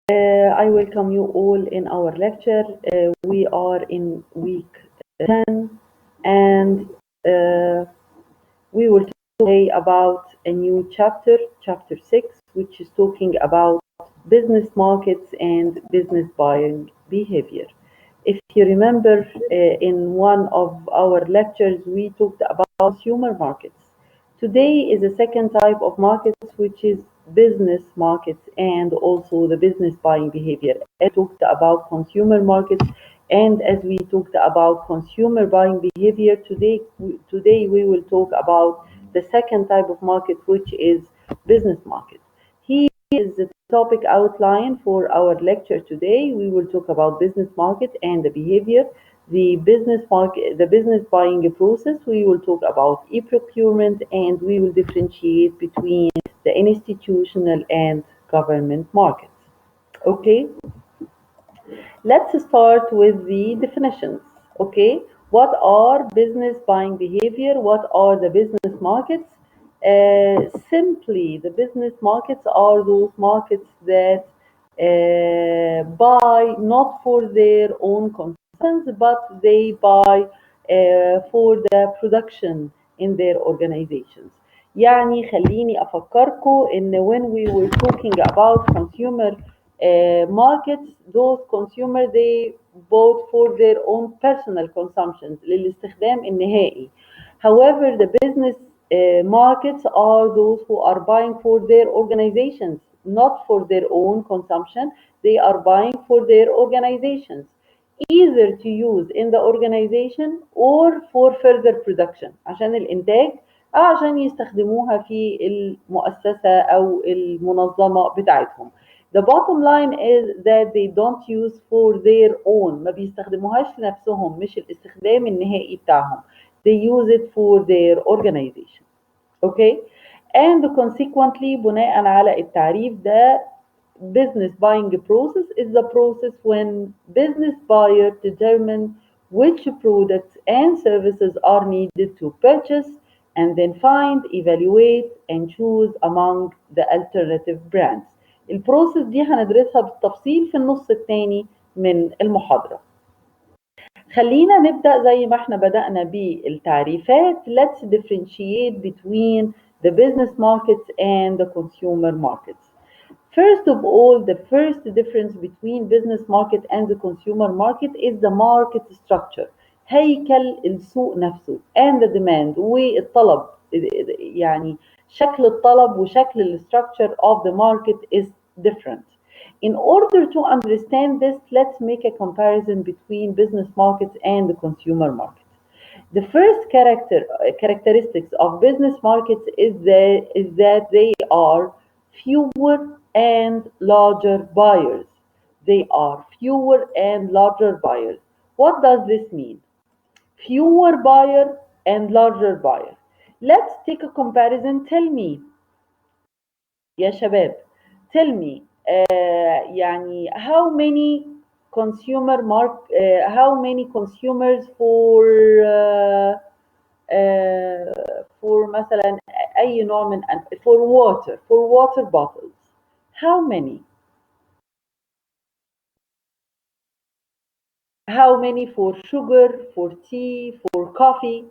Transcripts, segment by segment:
I welcome you all in our lecture. We are in week 10 and uh, we will talk today about a new chapter, chapter 6, which is talking about business markets and business buying behavior. If you remember, in one of our lectures, we talked about consumer markets. Today is a second type of markets, which is business markets and also the business buying behavior. I talked about consumer markets, and as we talked about consumer buying behavior, today we will talk about the second type of market, which is business market. Here is the topic outline for our lecture today. We will talk about business market and the behavior, the business market, the business buying process. We will talk about e-procurement, and we will differentiate between the institutional and government markets. Okay, let's start with the definitions. Okay, what are business buying behavior? What are the business markets? Simply, the business markets are those markets that buy not for their own consumption, but they buy for the production in their organizations. يعني خليني أفكركم إن when we were talking about consumer markets, those consumers they bought for their own personal consumptions للاستخدام النهائي. However, the business markets are those who are buying for their organizations, not for their own consumption. They are buying for their organizations, either to use in the organization or for further production عشان الإنتاج أو عشان يستخدموها في المؤسسة أو المنظمة بتاعتهم. The bottom line is that they don't use for their own. ما بيستخدموهاش لنفسهم، مش الاستخدام النهائي بتاعهم. They use it for their organization. Okay? And consequently بناء على التعريف ده business buying process is the process when business buyer determine which products and services are needed to purchase and then find, evaluate and choose among the alternative brands. البروسيس دي هندرسها بالتفصيل في النص الثاني من المحاضرة. خلينا نبدأ زي ما احنا بدأنا بالتعريفات. Let's differentiate between the business markets and the consumer markets. First of all, the first difference between business market and the consumer market is the market structure. هيكل السوق نفسه and the demand والطلب، يعني شكل الطلب وشكل الستراكشر of the market is different. In order to understand this, let's make a comparison between business markets and the consumer market. The first characteristics of business markets is that they are fewer and larger buyers. They are fewer and larger buyers. What does this mean? Fewer buyer and larger buyer. Let's take a comparison. Tell me يا شباب, tell me يعني how many how many consumers for مثلا أي نوع من for water bottles, how many for sugar, for tea, for coffee?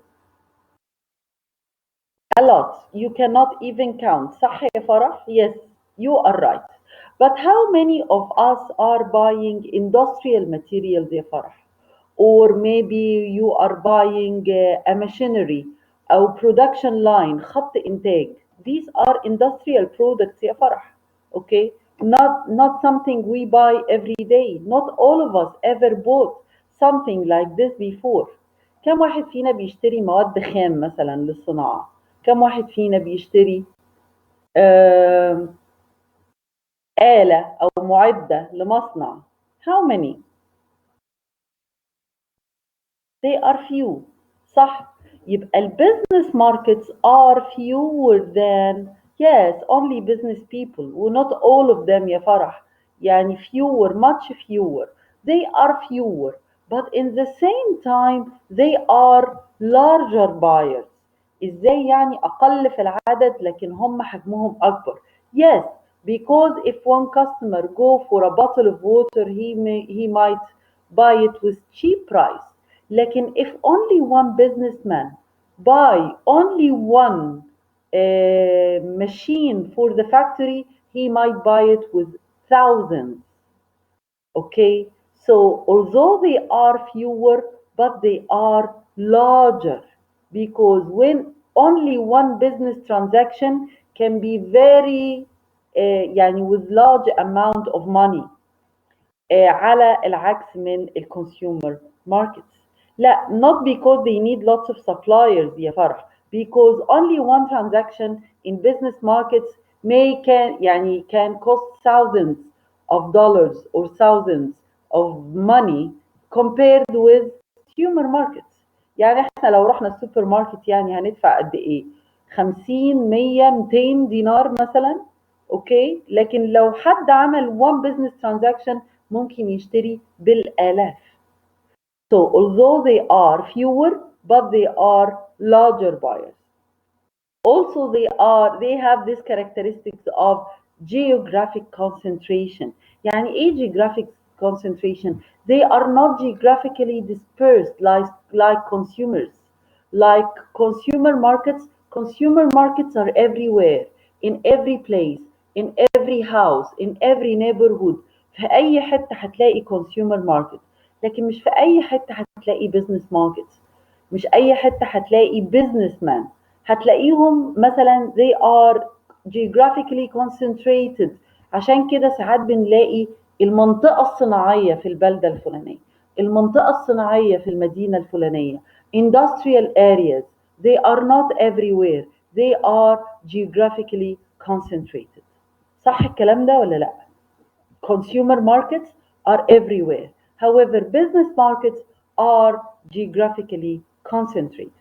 A lot. You cannot even count. صح يا فرح? Yes, you are right. But how many of us are buying industrial materials يا فرح? Or maybe you are buying a machinery أو production line, خط إنتاج. These are industrial products يا فرح. Okay? Not something we buy every day. Not all of us ever bought something like this before. كم واحد فينا بيشتري مواد خام مثلا للصناعة؟ كم واحد فينا بيشتري آلة أو معدة لمصنع؟ How many? They are few. صح؟ يبقى ال business markets are fewer than, yes, only business people, not all of them يا فرح. يعني fewer, much fewer. They are fewer, but in the same time they are larger buyers. ازاي يعني اقل في العدد لكن هم حجمهم اكبر؟ Yes, because if one customer go for a bottle of water, he might buy it with cheap price. لكن if only one businessman buy only one machine for the factory, he might buy it with thousands. Okay, so although they are fewer, but they are larger, because when only one business transaction can be very يعني with large amount of money على العكس من الكونسيومر ماركتس. لا, not because they need lots of suppliers يا فرح, because only one transaction in business markets can cost thousands of dollars or thousands of money compared with consumer markets. يعني احنا لو رحنا السوبر ماركت يعني هندفع قد ايه؟ 50 100 200 دينار مثلا. اوكي, لكن لو حد عمل one business transaction ممكن يشتري بالالاف. So although they are fewer, but they are larger buyers. Also they have this characteristics of geographic concentration. يعني ايه geographic concentration? They are not geographically dispersed like consumers. Like consumer markets are everywhere, in every place, in every house, in every neighborhood. في اي حته هتلاقي consumer market, لكن مش في اي حته هتلاقي business markets. مش اي حته هتلاقي business man. هتلاقيهم مثلا they are geographically concentrated. عشان كده ساعات بنلاقي المنطقة الصناعية في البلدة الفلانية, المنطقة الصناعية في المدينة الفلانية, industrial areas. They are not everywhere, they are geographically concentrated. صح الكلام ده ولا لا؟ Consumer markets are everywhere. However, business markets are geographically concentrated.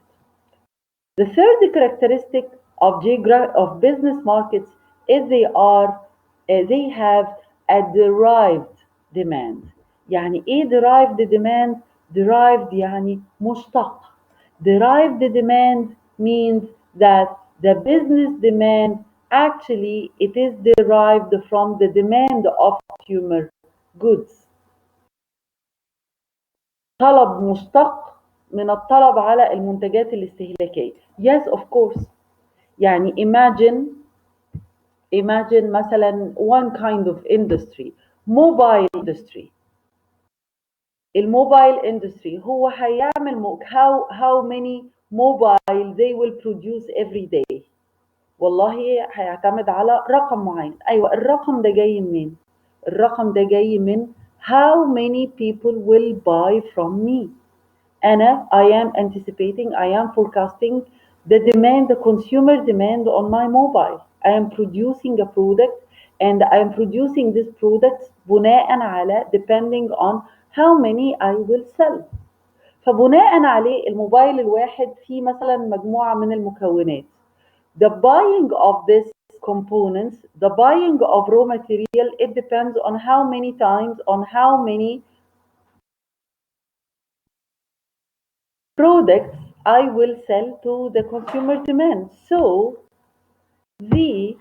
The third characteristic of business markets is they have a derived demand. يعني ايه derived demand? Derived يعني مشتق. Derived demand means that the business demand actually it is derived from the demand of consumer goods. طلب مشتق من الطلب على المنتجات الاستهلاكية. Yes, of course. يعني imagine مثلا one kind of industry, mobile industry. الموبايل industry هو هيعمل how many mobile they will produce every day. والله هيعتمد على رقم معين. ايوه, الرقم ده جاي منين؟ الرقم ده جاي من how many people will buy from me. أنا I am anticipating, I am forecasting the demand, the consumer demand on my mobile. I am producing a product and I am producing this product بناء على depending on how many I will sell. فبناء عليه الموبايل الواحد فيه مثلا مجموعة من المكونات. The buying of this components, the buying of raw material, it depends on how many times, on how many products I will sell to the consumer demand. So the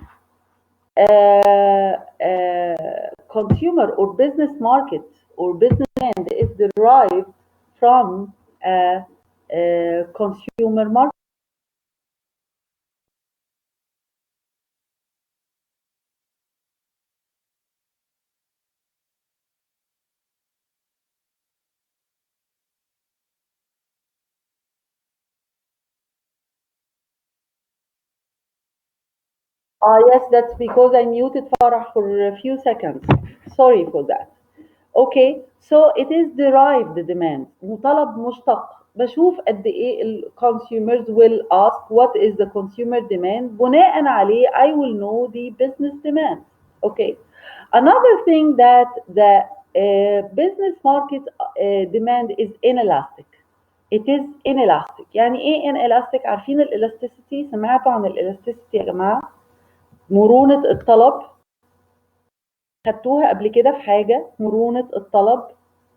consumer or business market or business demand is derived from consumer market. Yes, that's because I muted Farah for a few seconds. Sorry for that. Okay, so it is derived demand. مطلب مشتق. بشوف قد ايه ال consumers will ask what is the consumer demand. بناء عليه I will know the business demand. Okay. Another thing that the business market demand is inelastic. It is inelastic. يعني ايه inelastic؟ عارفين elasticity؟ سمعتوا عن elasticity يا جماعة؟ مرونة الطلب. خدتوها قبل كده في حاجة؟ مرونة الطلب,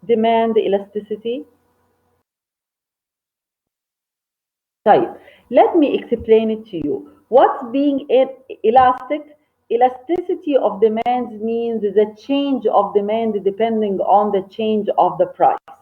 demand elasticity. طيب, let me explain it to you. What's being elastic Elasticity of demands means the change of demand depending on the change of the price.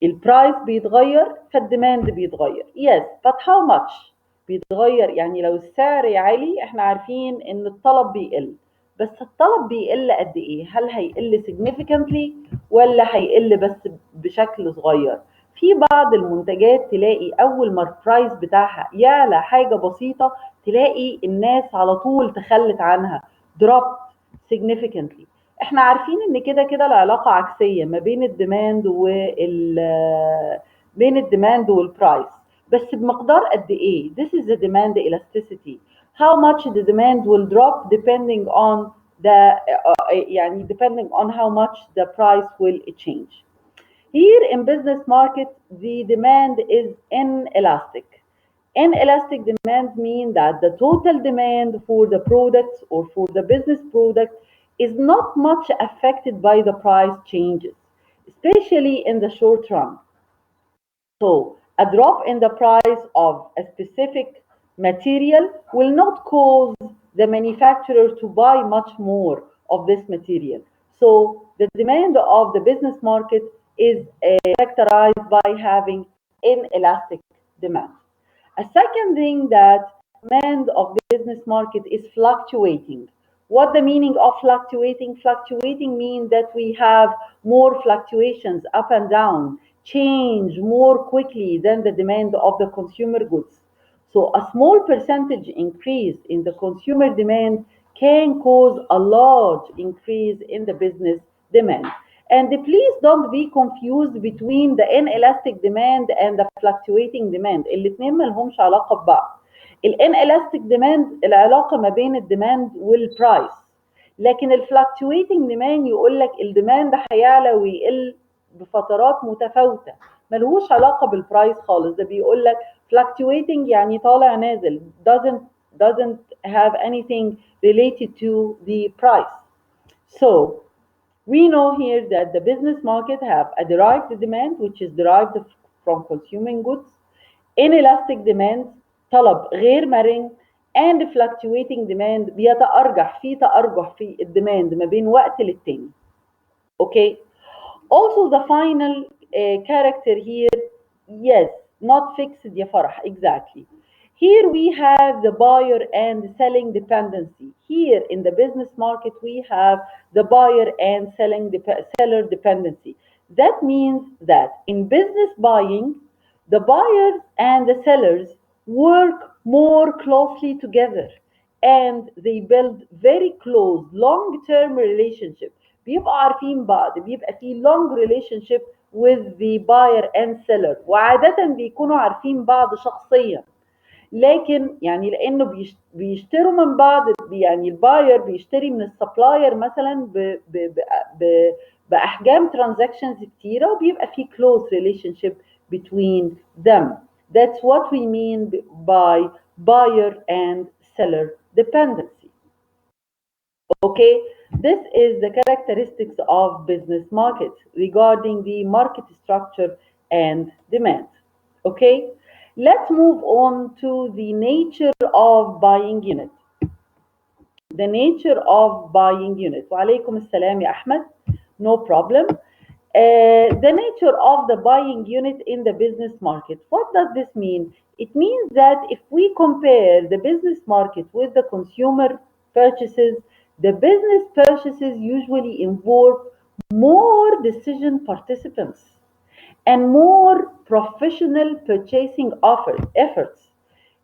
البرايس بيتغير فالديماند بيتغير. Yes, but how much بيتغير؟ يعني لو السعر عالي احنا عارفين ان الطلب بيقل، بس الطلب بيقل قد ايه؟ هل هيقل significantly ولا هيقل بس بشكل صغير؟ في بعض المنتجات تلاقي اول ما البرايس بتاعها يعلى حاجة بسيطة تلاقي الناس على طول تخلت عنها dropped significantly. احنا عارفين ان كده كده العلاقة عكسية ما بين الديماند بين الديماند والبرايس، بس بمقدار قد ايه. This is the demand elasticity. How much the demand will drop depending on يعني depending on how much the price will change. Here in business market, the demand is inelastic. Inelastic demand means that the total demand for the products or for the business product is not much affected by the price changes, especially in the short run. So, a drop in the price of a specific material will not cause the manufacturer to buy much more of this material. So, the demand of the business market is characterized by having inelastic demand. A second thing that demand of the business market is fluctuating. What the meaning of fluctuating? Fluctuating means that we have more fluctuations up and down, change more quickly than the demand of the consumer goods. So a small percentage increase in the consumer demand can cause a large increase in the business demand. And please don't be confused between the inelastic demand and the fluctuating demand. الاتنين ما لهمش علاقة ببعض. inelastic demand العلاقة ما بين الديماند والبرايس، لكن الفلكتويتنج ديماند يقول لك الديماند هيعلى ويقل بفترات متفاوتة، ملهوش علاقة بالبرايس خالص. ده بيقول لك fluctuating يعني طالع نازل، doesn't have anything related to the price. So we know here that the business market have a derived demand which is derived from consuming goods, inelastic demand طلب غير مرن، and fluctuating demand بيتأرجح في تأرجح في الديماند ما بين وقت للتاني. Okay. Also the final character here, yes, not fixed يا فرح, exactly. Here we have the buyer and selling dependency. Here in the business market we have the buyer and seller dependency. That means that in business buying, the buyers and the sellers work more closely together and they build very close long-term relationship. بيبقوا عارفين بعض، بيبقى في long relationship with the buyer and seller، وعادة بيكونوا عارفين بعض شخصيا. لكن يعني لانه بيشتروا من بعض، يعني الباير بيشتري من السبلاير مثلا باحجام ترانزاكشنز كتيره، وبيبقى في close relationship between them. That's what we mean by buyer and seller dependency. Okay, this is the characteristics of business market regarding the market structure and demand. Okay, let's move on to the nature of buying unit. The nature of buying unit. وعليكم السلام يا أحمد. No problem. The nature of the buying unit in the business market. What does this mean? It means that if we compare the business market with the consumer purchases, the business purchases usually involve more decision participants and more professional purchasing efforts.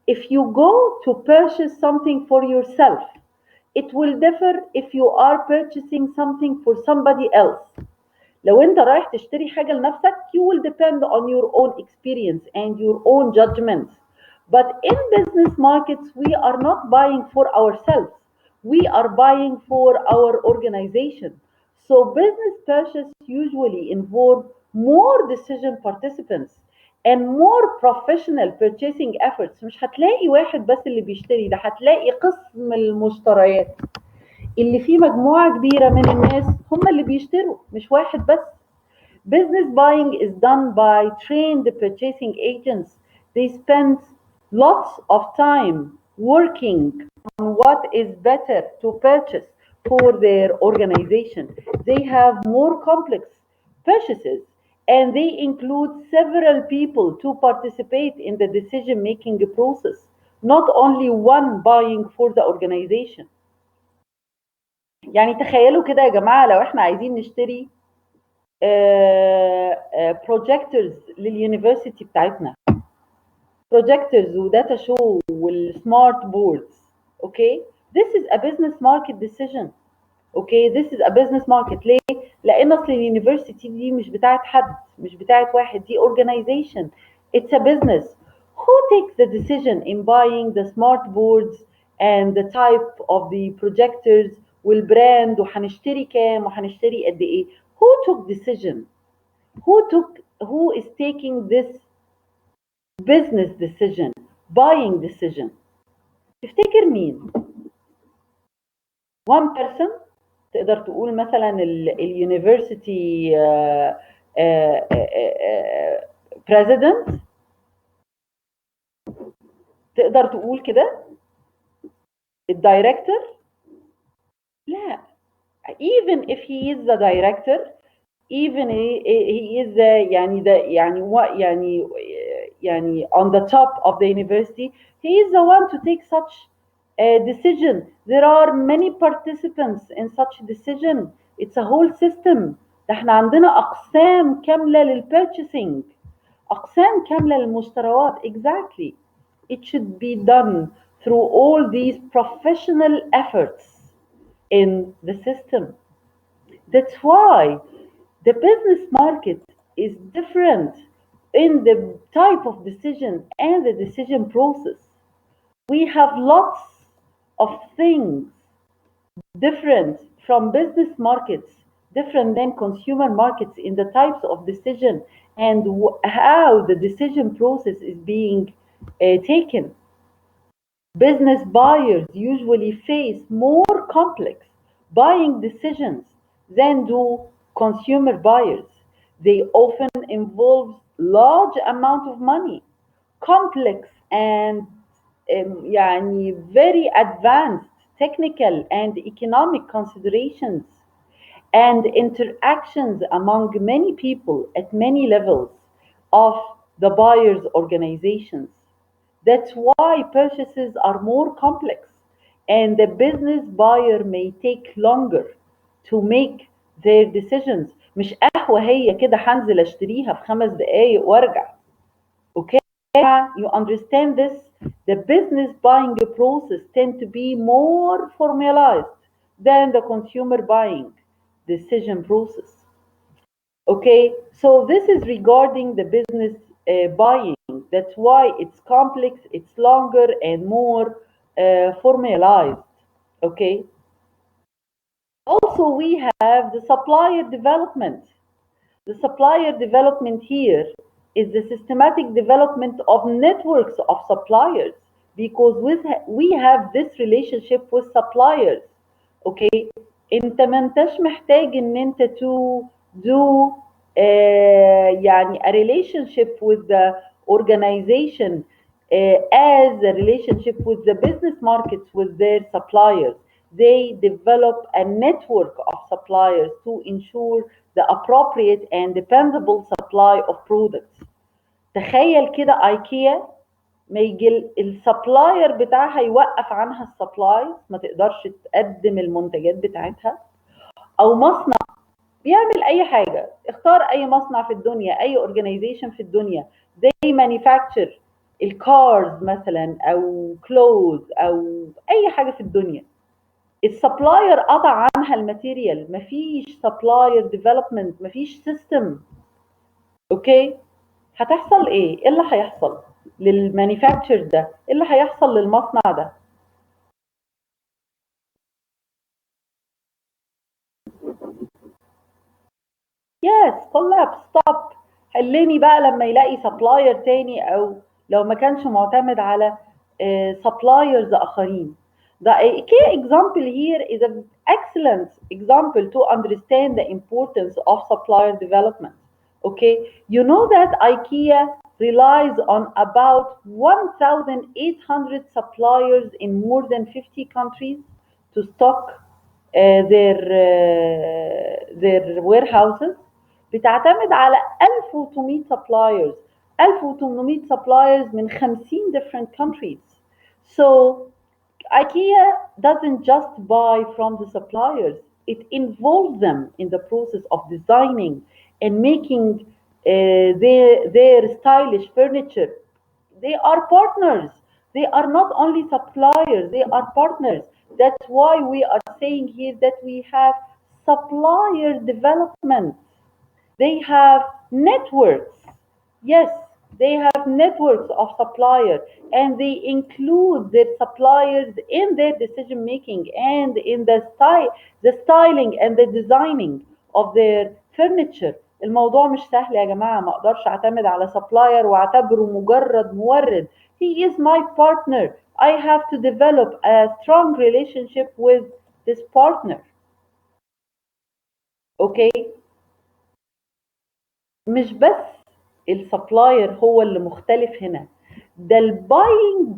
If you go to purchase something for yourself, it will differ if you are purchasing something for somebody else. لو انت رايح تشتري حاجة لنفسك, you will depend on your own experience and your own judgments. But in business markets, we are not buying for ourselves. We are buying for our organization. So business purchase usually involve more decision participants and more professional purchasing efforts. مش هتلاقي واحد بس اللي بيشتري, ده هتلاقي قسم المشتريات اللي فيه مجموعة كبيرة من الناس هم اللي بيشتروا, مش واحد بس. Business buying is done by trained purchasing agents. They spend lots of time working on what is better to purchase for their organization. They have more complex purchases, and they include several people to participate in the decision making process, not only one buying for the organization. يعني تخيلوا كده يا جماعة، لو احنا عايزين نشتري بروجيكتورز لليونيفرسيتي بتاعتنا، بروجيكتورز وداتا شو والسمارت بوردز، اوكي، this is a business market decision. اوكي this is a business market. ليه؟ لان اصل اليونيفرسيتي دي مش بتاعت حد، مش بتاعت واحد، دي organization. It's a business. Who takes the decision in buying the smart boards and the type of the projectors والبراند وهنشتري كام وهنشتري قد ايه؟ Who took decision? Who is taking this business decision, buying decision? تفتكر مين؟ one person. تقدر تقول مثلا اليونيفرسيتي president. تقدر تقول كده الدايركتور. لا، even if he is the director, even he is يعني on the top of the university, he is the one to take such a decision. There are many participants in such decision. It's a whole system. ده احنا عندنا اقسام كامله للpurchasing، اقسام كامله للمشتريات. Exactly. It should be done through all these professional efforts in the system. That's why the business market is different in the type of decision and the decision process. We have lots of things different from business markets, different than consumer markets in the types of decision and how the decision process is being taken. Business buyers usually face more complex buying decisions than do consumer buyers. They often involve large amount of money, complex and very advanced technical and economic considerations and interactions among many people at many levels of the buyer's organizations. That's why purchases are more complex and the business buyer may take longer to make their decisions. مش قهوة هي كده هنزل اشتريها في 5 دقايق وارجع. Okay, you understand this? The business buying process tend to be more formalized than the consumer buying decision process. Okay, so this is regarding the business buying. That's why it's complex, it's longer and more formalized. Okay, also we have the supplier development. The supplier development here is the systematic development of networks of suppliers, because we have this relationship with suppliers. Okay, انت ما انتش محتاج ان انت to do يعني a relationship with the organization as a relationship with the business markets with their suppliers. They develop a network of suppliers to ensure the appropriate and dependable supply of products. تخيل كده ايكيا ما يجي السبلاير بتاعها يوقف عنها السبلايز، ما تقدرش تقدم المنتجات بتاعتها، او مصنع بيعمل اي حاجه. اختار اي مصنع في الدنيا، اي اورجانيزيشن في الدنيا they manufacture الكارز مثلا او كلوز او اي حاجه في الدنيا، السبلاير قطع عنها الماتيريال، مفيش سبلاير ديفلوبمنت، مفيش سيستم. اوكي، هتحصل ايه؟ ايه اللي هيحصل للمانيفاكتشر ده؟ ايه اللي هيحصل للمصنع ده؟ يس collapse stop. حلني بقى لما يلاقي سبلاير تاني، او لو ما كانش معتمد على سبلايرز اخرين. The key example here is an excellent example to understand the importance of supplier development. Okay, you know that IKEA relies on about 1,800 suppliers in more than 50 countries to stock their warehouses. بتعتمد على 1800 suppliers 1800 suppliers من 50 different countries. So IKEA doesn't just buy from the suppliers, it involves them in the process of designing and making their stylish furniture. They are partners. They are not only suppliers, they are partners. That's why we are saying here that we have supplier development. They have networks. Yes, they have networks of suppliers, and they include their suppliers in their decision making and in the styling and the designing of their furniture. الموضوع مش سهل يا جماعة. ما اقدرش اعتمد على supplier واعتبره مجرد مورد. He is my partner. I have to develop a strong relationship with this partner. Okay. مش بس السبلاير هو اللي مختلف هنا، ده الباينج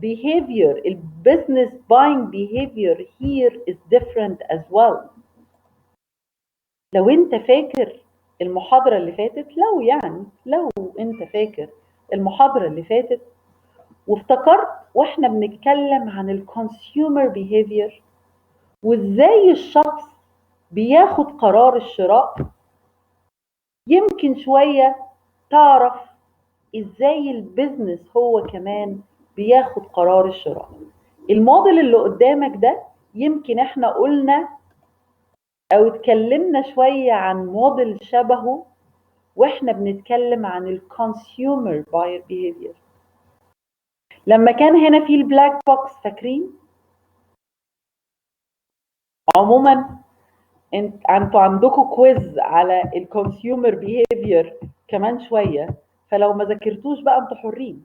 behavior, البيزنس buying behavior here is different as well. لو انت فاكر المحاضرة اللي فاتت، لو انت فاكر المحاضرة اللي فاتت وافتكرت واحنا بنتكلم عن الكونسيومر behavior وازاي الشخص بياخد قرار الشراء، يمكن شوية تعرف ازاي البيزنس هو كمان بياخد قرار الشراء. الموديل اللي قدامك ده يمكن احنا قلنا او اتكلمنا شوية عن موديل شبهه واحنا بنتكلم عن الكونسيومر باير بيهيفير، لما كان هنا في البلاك بوكس. فاكرين؟ عموما انتوا عندكم كويز على الكونسيومر بيهيفير كمان شوية، فلو ما ذاكرتوش بقى انتوا حرين.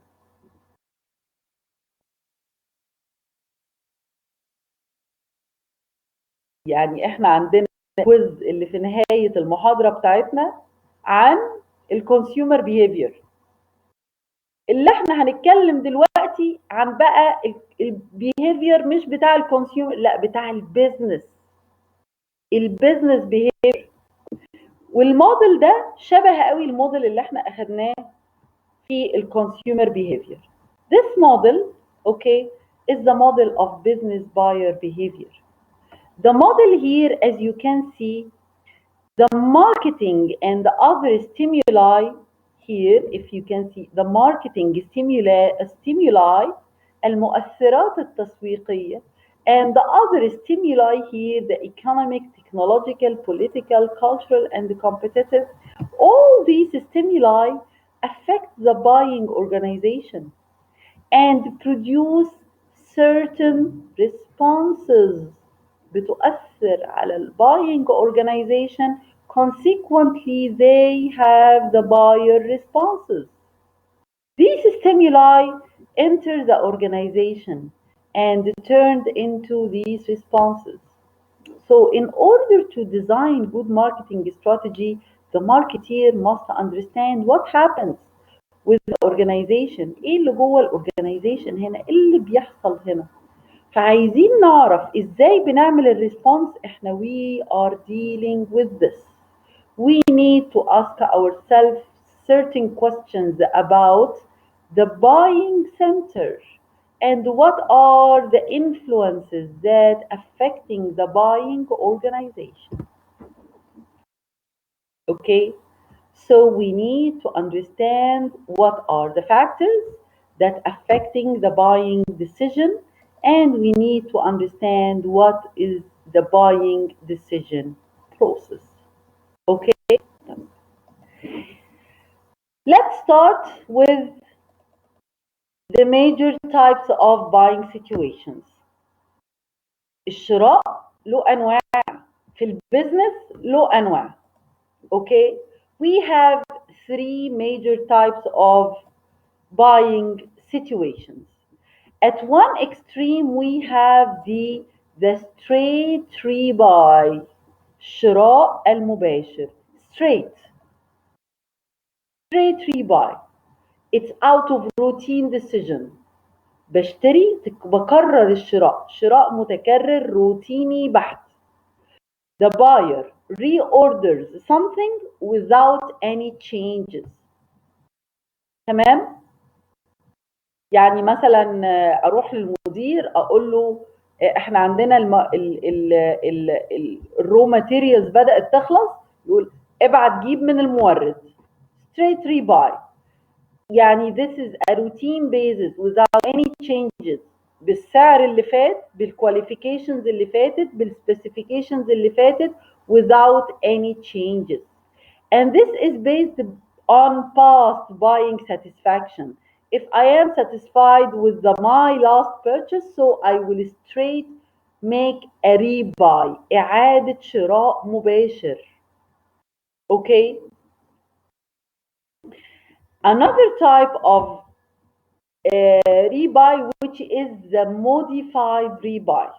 يعني احنا عندنا كويز اللي في نهاية المحاضرة بتاعتنا عن الكونسيومر بيهيفير. اللي احنا هنتكلم دلوقتي عن بقى البيهيفير مش بتاع الكونسيومر، لا، بتاع البيزنس بيهيفير. والموديل ده شبه قوي الموديل اللي احنا اخدناه في الكونسيومر بيهيفير. This model, okay, is the model of business buyer behavior. The model here, as you can see, the marketing and the other stimuli here, if you can see the marketing stimuli المؤثرات التسويقية, and the other stimuli here, the economic, technological, political, cultural, and competitive, all these stimuli affect the buying organization and produce certain responses بتؤثر على الباينج organization. Consequently, they have the buyer responses. These stimuli enter the organization and turned into these responses. So in order to design good marketing strategy, the marketeer must understand what happens with the organization. ايه اللي جوه الاورجنايزيشن هنا، ايه اللي بيحصل هنا. فعايزين نعرف ازاي بنعمل الريسبونس. احنا we are dealing with this. We need to ask ourselves certain questions about the buying center and what are the influences that affecting the buying organization. Okay, so we need to understand what are the factors that affecting the buying decision, and we need to understand what is the buying decision process. Okay, let's start with the major types of buying situations. الشراء له انواع، في البيزنس له انواع. Okay, we have three major types of buying situations. At one extreme we have the straight rebuy, شراء المباشر, straight. straight rebuy. It's out of routine decision. بشتري بكرر الشراء، شراء متكرر روتيني بحت. The buyer reorders something without any changes. تمام؟ يعني مثلا اروح للمدير اقول له احنا عندنا الرو ماتيريالز بدأت تخلص، يقول ابعت جيب من المورد. straight rebuy. يعني this is a routine basis without any changes، بالسعر اللي فات، بالqualifications اللي فاتت، بالspecifications اللي فاتت، without any changes. And this is based on past buying satisfaction. If I am satisfied with my last purchase, so I will straight make a rebuy، إعادة شراء مباشر. Okay. Another type of rebuy which is the modified rebuy.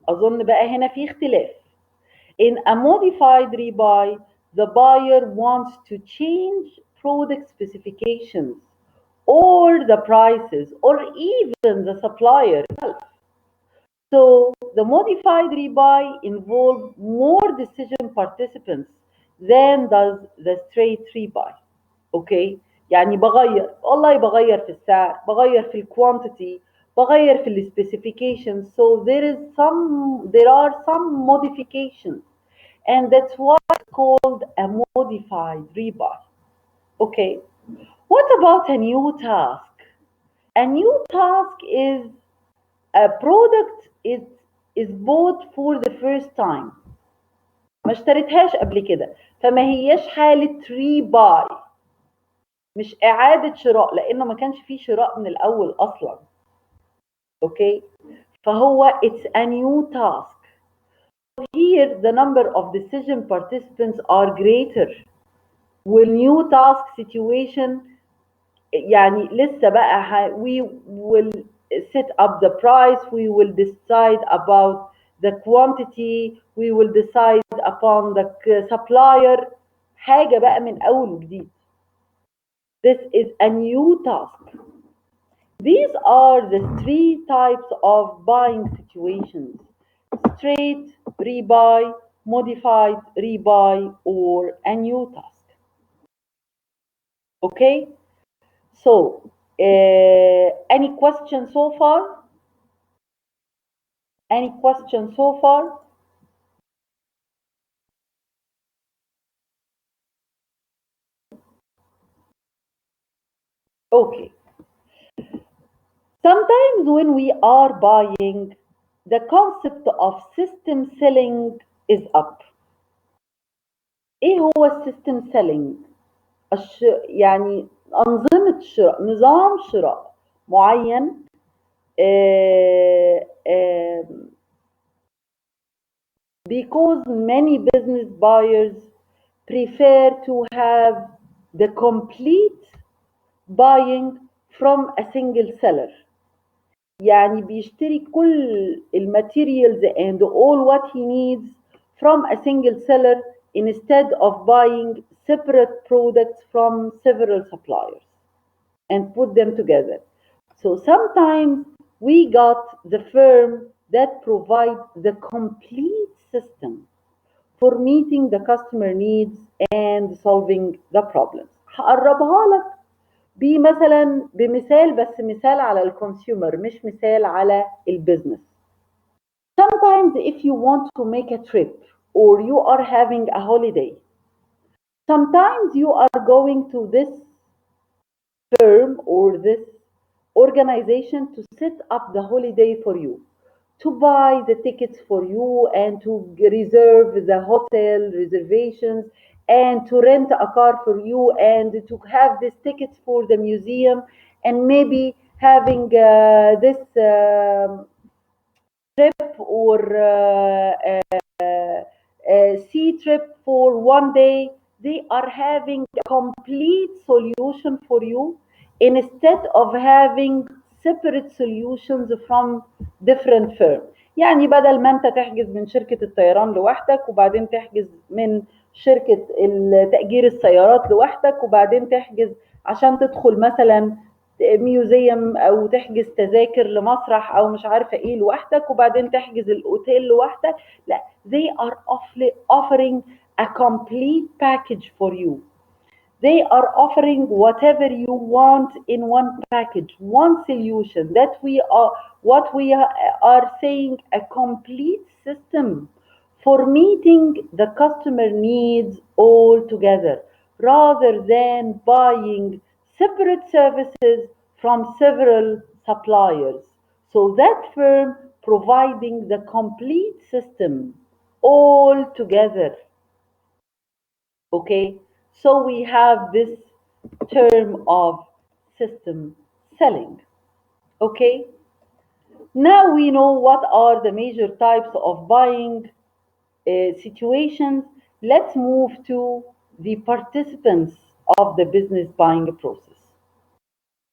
أظن بقى هنا في اختلاف. In a modified rebuy, the buyer wants to change product specifications or the prices or even the supplier itself. So the modified rebuy involves more decision participants than does the straight rebuy. Okay. يعني بغير، والله بغير في السعر، بغير في الكوانتيتي، بغير في السبيسيفيكيشن. So there are some modifications, and that's why it's called a modified rebuy. Okay. What about a new task? A new task is a product is bought for the first time. ما اشتريتهاش قبل كده، فما هيش حالة rebuy، مش إعادة شراء، لأنه ما كانش فيه شراء من الأول أصلا. أوكي. فهو it's a new task. Here the number of decision participants are greater. والnew task situation يعني لسه بقى we will set up the price, we will decide about the quantity, we will decide upon the supplier. حاجة بقى من أول وجديد. This is a new task. These are the three types of buying situations: straight rebuy, modified rebuy, or a new task. Okay. So any question so far? Any question so far? Okay. Sometimes when we are buying, the concept of system selling is up. ايه هو السيستم سيلينج؟ يعني أنظمة شراء، نظام شراء معين because many business buyers prefer to have the complete buying from a single seller. يعني بيشتري كل الماتيريالز and all what he needs from a single seller instead of buying separate products from several suppliers and put them together. So sometimes we got the firm that provides the complete system for meeting the customer needs and solving the problems. هقربها لك بمثلا بمثال، بس مثال على الكونسيومر مش مثال على البيزنس. Sometimes if you want to make a trip or you are having a holiday, sometimes you are going to this firm or this organization to set up the holiday for you, to buy the tickets for you and to reserve the hotel reservations and to rent a car for you and to have these tickets for the museum and maybe having this trip or sea trip for one day. They are having a complete solution for you instead of having separate solutions from different firms. يعني بدل ما انت تحجز من شركة الطيران لوحدك وبعدين تحجز من شركة تأجير السيارات لوحدك، وبعدين تحجز عشان تدخل مثلا ميوزيوم، او تحجز تذاكر لمسرح او مش عارفة ايه لوحدك، وبعدين تحجز الاوتيل لوحدك. لا، they are offering a complete package for you. They are offering whatever you want in one package, one solution. That we are what we are saying, a complete system for meeting the customer needs all together, rather than buying separate services from several suppliers. So that firm providing the complete system all together. Okay, so we have this term of system selling. Okay, now we know what are the major types of buying situations. Let's move to the participants of the business buying process.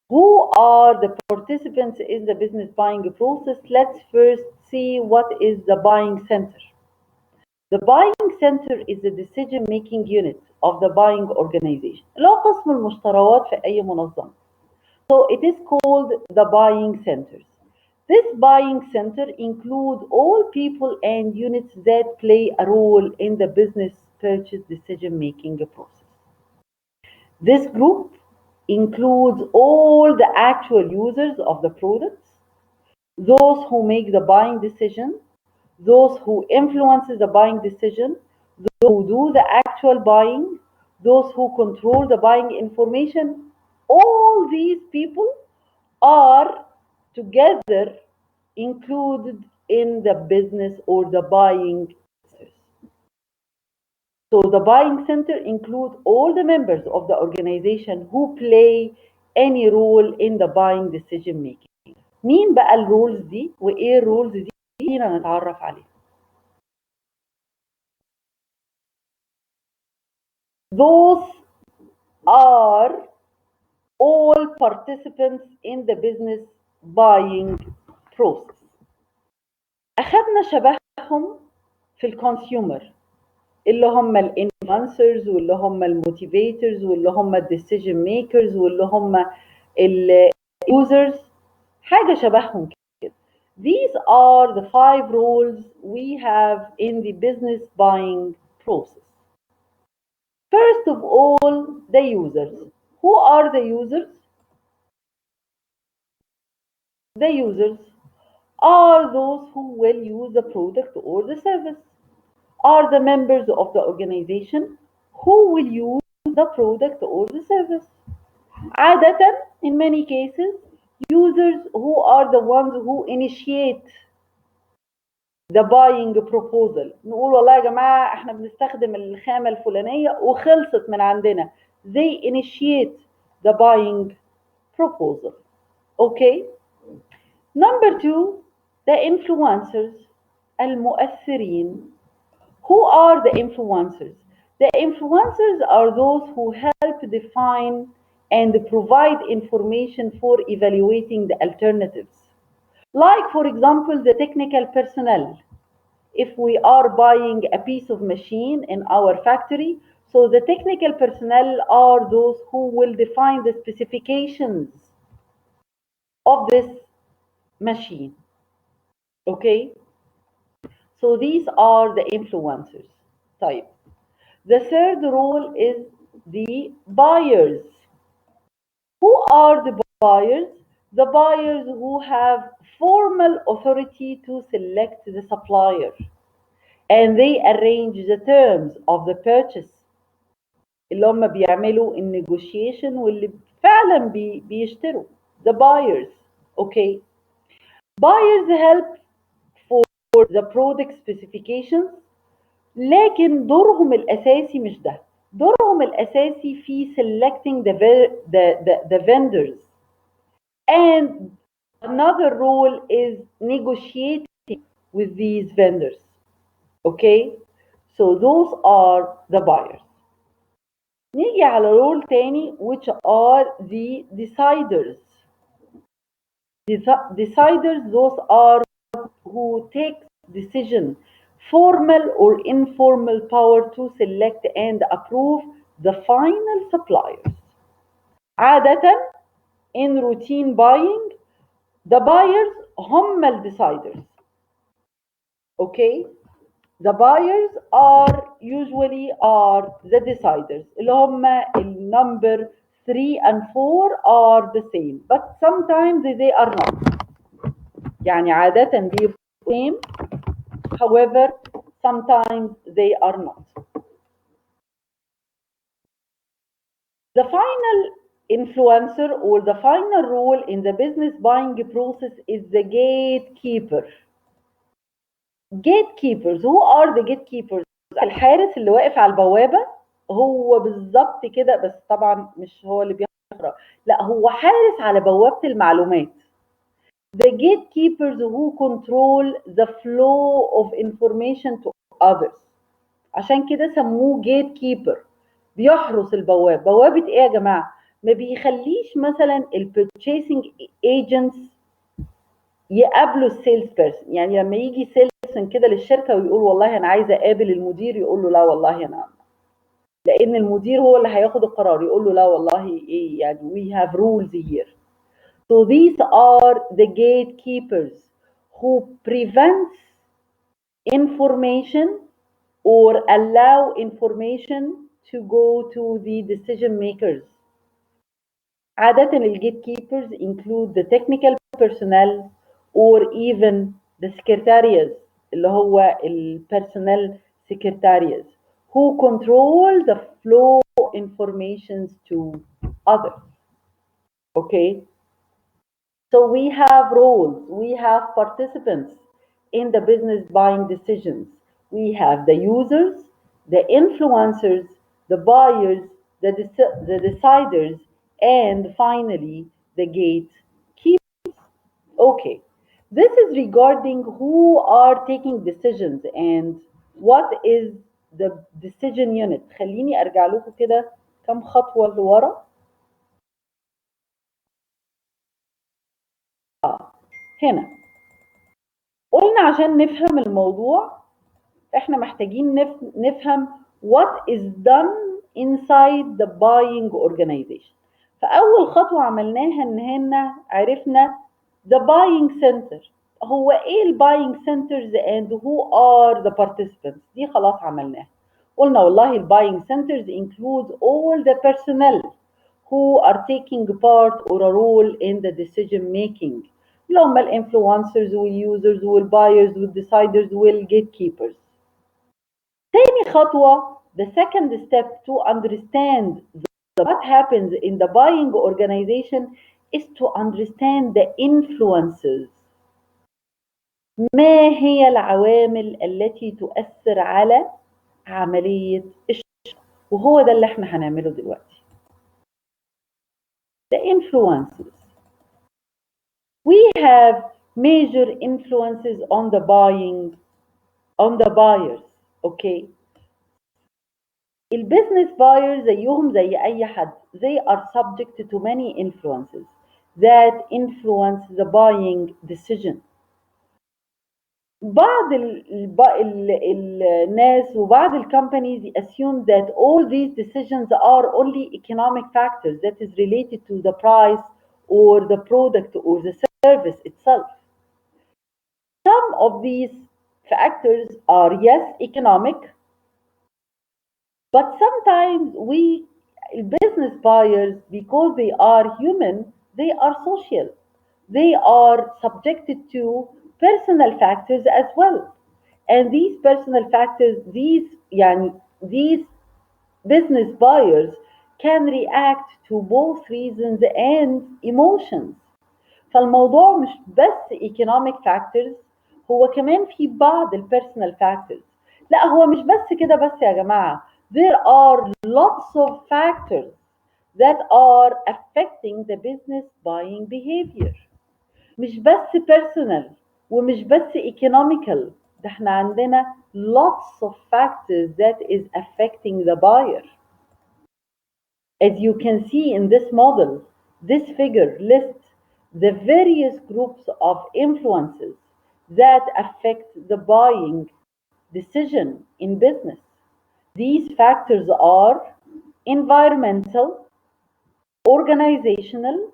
Who are the participants in the business buying process? Let's first see what is the buying center. The buying center is the decision making unit of the buying organization. اللي هو قسم المشتريات في أي منظمة. So it is called the buying centers. This buying center includes all people and units that play a role in the business purchase decision making process. This group includes all the actual users of the products, those who make the buying decision, those who influences the buying decision, those who do the actual buying, those who control the buying information. All these people are together included in the business or the buying process. So the buying center includes all the members of the organization who play any role in the buying decision making. مين بقى الرولز دي وايه الرولز دي؟ خلينا نتعرف عليها. Those are all participants in the business buying process. أخذنا شبههم في الكونسيومر، اللي هم الانفلونسرز، واللي هم الموتيفيتورز، واللي هم الديسيجن ميكرز، واللي هم اليوزرز. حاجة شبههم كده. These are the 5 roles we have in the business buying process. First of all, the users. Who are the users? The users are those who will use the product or the service, are the members of the organization who will use the product or the service. عادة, in many cases, users who are the ones who initiate the buying proposal. نقول والله يا جماعة احنا بنستخدم الخامة الفلانية وخلصت من عندنا. They initiate the buying proposal. Okay? Number 2, the influencers, المؤثرين. Who are the influencers? The influencers are those who help define and provide information for evaluating the alternatives. Like, for example, the technical personnel. If we are buying a piece of machine in our factory, so the technical personnel are those who will define the specifications of this machine. Okay? So these are the influencers type. The third role is the buyers. Who are the buyers? The buyers who have formal authority to select the supplier, and they arrange the terms of the purchase. اللي هم بيعملوا النيجوشيشن واللي فعلا بيشتروا. The buyers. Okay. Buyers help for the product specifications، لكن دورهم الأساسي مش ده. دورهم الأساسي في selecting the vendors. And another role is negotiating with these vendors. Okay? So those are the buyers. نيجي على role تاني, which are the deciders. Deciders, those are who take decision formal or informal power to select and approve the final suppliers. عادة in routine buying the buyers هم deciders. Okay, the buyers are usually are the deciders اللي هم number 3 and 4 are the same but sometimes they are not. يعني عادة بيبقوا same, however sometimes they are not. The final influencer or the final role in the business buying process is the gatekeeper. Gatekeepers, who are the gatekeepers؟ الحارس اللي واقف على البوابة، هو بالظبط كده، بس طبعا مش هو اللي بيقرأ، لا هو حارس على بوابة المعلومات. The gatekeepers who control the flow of information to others. عشان كده سموه gatekeeper، بيحرس البوابة. بوابة ايه يا جماعة؟ ما بيخليش مثلا purchasing agents يقابلوا السيلز بيرسون. يعني لما يجي سيلز كده للشركة ويقول والله انا عايز اقابل المدير، يقول له لا والله انا، لان المدير هو اللي هياخد القرار، يقول له لا والله ايه يعني we have rules here. So these are the gatekeepers who prevents information or allow information to go to the decision makers. عادة gatekeepers include the technical personnel or even the secretariats اللي هو personnel secretariats who control the flow informations to others. Okay, so we have roles, we have participants in the business buying decisions. We have the users, the influencers, the buyers, the deciders, and finally the gatekeepers. Okay, this is regarding who are taking decisions and what is the decision unit. خليني ارجع لكم كده كم خطوة لورا. هنا قلنا عشان نفهم الموضوع احنا محتاجين نفهم what is done inside the buying organization. فأول خطوة عملناها ان هنا عرفنا the buying center. هو ايه ال buying centers and who are the participants؟ دي خلاص عملناها. قلنا والله ال buying centers include all the personnel who are taking part or a role in the decision making. اللي هم الانفلونسرز واليوزرز والبايرز والديسايدرز والجيت تاني خطوة the second step to understand what happens in the buying organization is to understand the influences. ما هي العوامل التي تؤثر على عملية الشراء؟ وهو ده اللي احنا هنعمله دلوقتي. The influences. We have major influences on the buyers. Okay. البيزنس باير زيهم زي اي حد. They are subject to many influences that influence the buying decision. بعض الناس وبعض الكومبانيز assume that all these decisions are only economic factors that is related to the price or the product or the service itself. Some of these factors are yes economic, but sometimes business buyers, because they are human, they are social. They are subjected to personal factors as well. And these personal factors, these business buyers can react to both reasons and emotions. فالموضوع مش بس economic factors، هو كمان في بعض personal factors. لا هو مش بس كده بس يا جماعة. There are lots of factors that are affecting the business buying behavior. مش بس personal ومش بس economical. ده احنا عندنا lots of factors that is affecting the buyer. As you can see in this model, this figure lists the various groups of influences that affect the buying decision in business. These factors are environmental, organizational,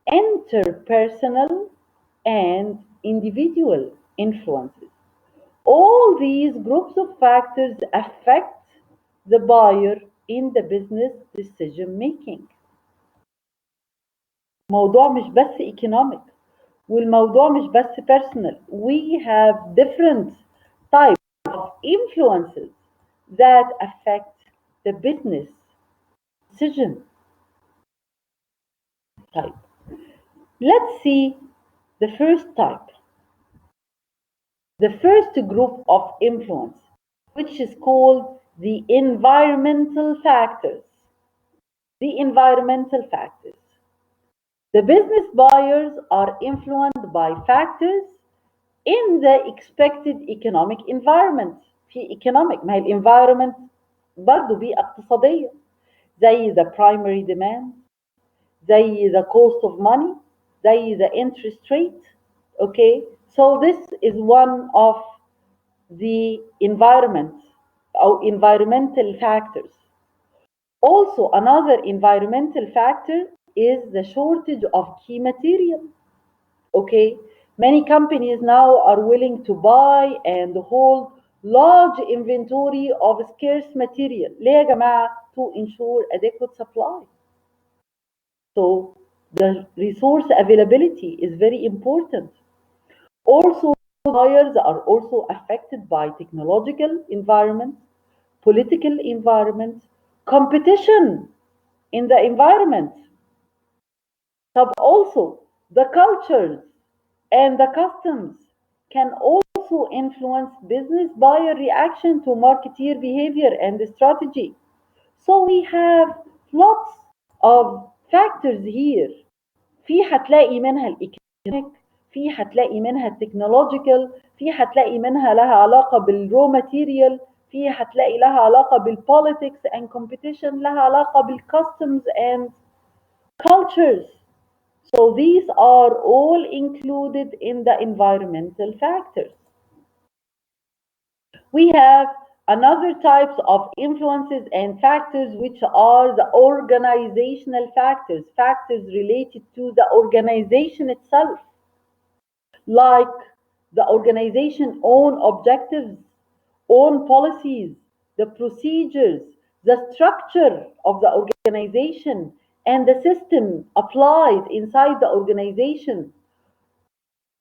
interpersonal, and individual influences. All these groups of factors affect the buyer in the business decision making. الموضوع مش بس economic والموضوع مش بس personal. We have different types of influences that affect the business decision type. Let's see the first type, the first group of influence, which is called the environmental factors. The environmental factors. The business buyers are influenced by factors in the expected economic environment. في economic، ما هي الانفايرمنت برضه بيئة اقتصادية، زي the primary demand، زي the cost of money، زي the interest rate. Okay, so this is one of the environment or environmental factors. Also, another environmental factor is the shortage of key material. Okay, many companies now are willing to buy and hold large inventory of scarce material. ليه يا جماعة؟ To ensure adequate supply. So the resource availability is very important. Also, buyers are also affected by technological environment, political environment, competition in the environment. But also the cultures and the customs can also influence business buyer reaction to marketeer behavior and strategy. So we have lots of factors here. في هتلاقي منها الايكونوميك، في هتلاقي منها التكنولوجيكال، في هتلاقي منها لها علاقه بالرو ماتيريال، في هتلاقي لها علاقه بالبوليتكس and competition، لها علاقه بالcustoms and cultures. So these are all included in the environmental factors. We have another types of influences and factors, which are the organizational factors, factors related to the organization itself, like the organization own objectives, own policies, the procedures, the structure of the organization, and the system applied inside the organization.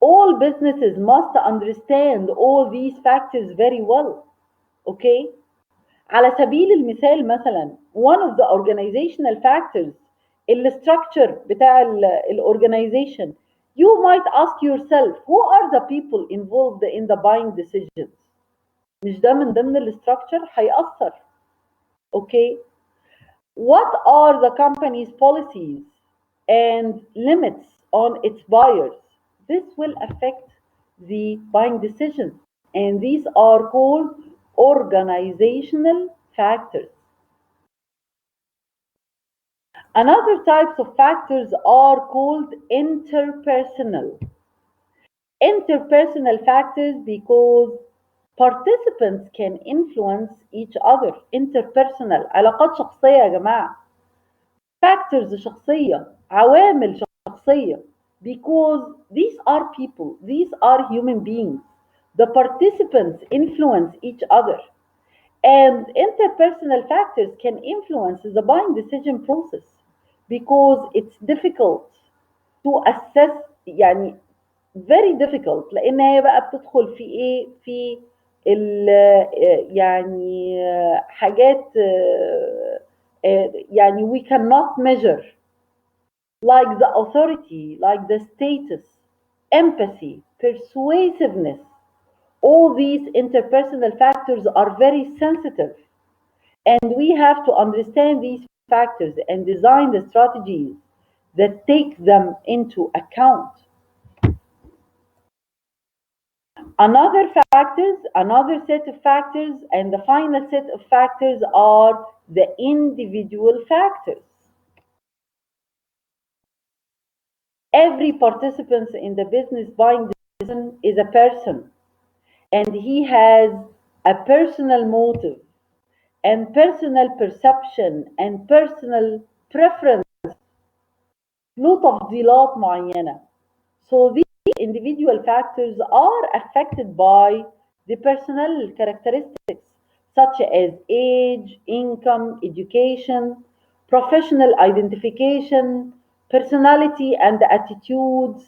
All businesses must understand all these factors very well. Okay, على سبيل المثال مثلا one of the organizational factors structure بتاع organization. You might ask yourself, who are the people involved in the buying decisions? مش ده من ضمن structure هيأثر. Okay, what are the company's policies and limits on its buyers? This will affect the buying decisions, and these are called organizational factors. Another types of factors are called interpersonal. Interpersonal factors because participants can influence each other. Interpersonal علاقات شخصية يا جماعة. Factors شخصية، عوامل شخصية, because these are people, these are human beings. The participants influence each other. And interpersonal factors can influence the buying decision process because it's difficult to assess. يعني very difficult لان هي بقى بتدخل في ايه، في يعني حاجات يعني we cannot measure, like the authority, like the status, empathy, persuasiveness. All these interpersonal factors are very sensitive, and we have to understand these factors and design the strategies that take them into account. Another set of factors, and the final set of factors are the individual factors. Every participant in the business buying decision is a person, and he has a personal motive and personal perception and personal preference له تفضيلات معينة. So these individual factors are affected by the personal characteristics such as age, income, education, professional identification, personality and attitudes.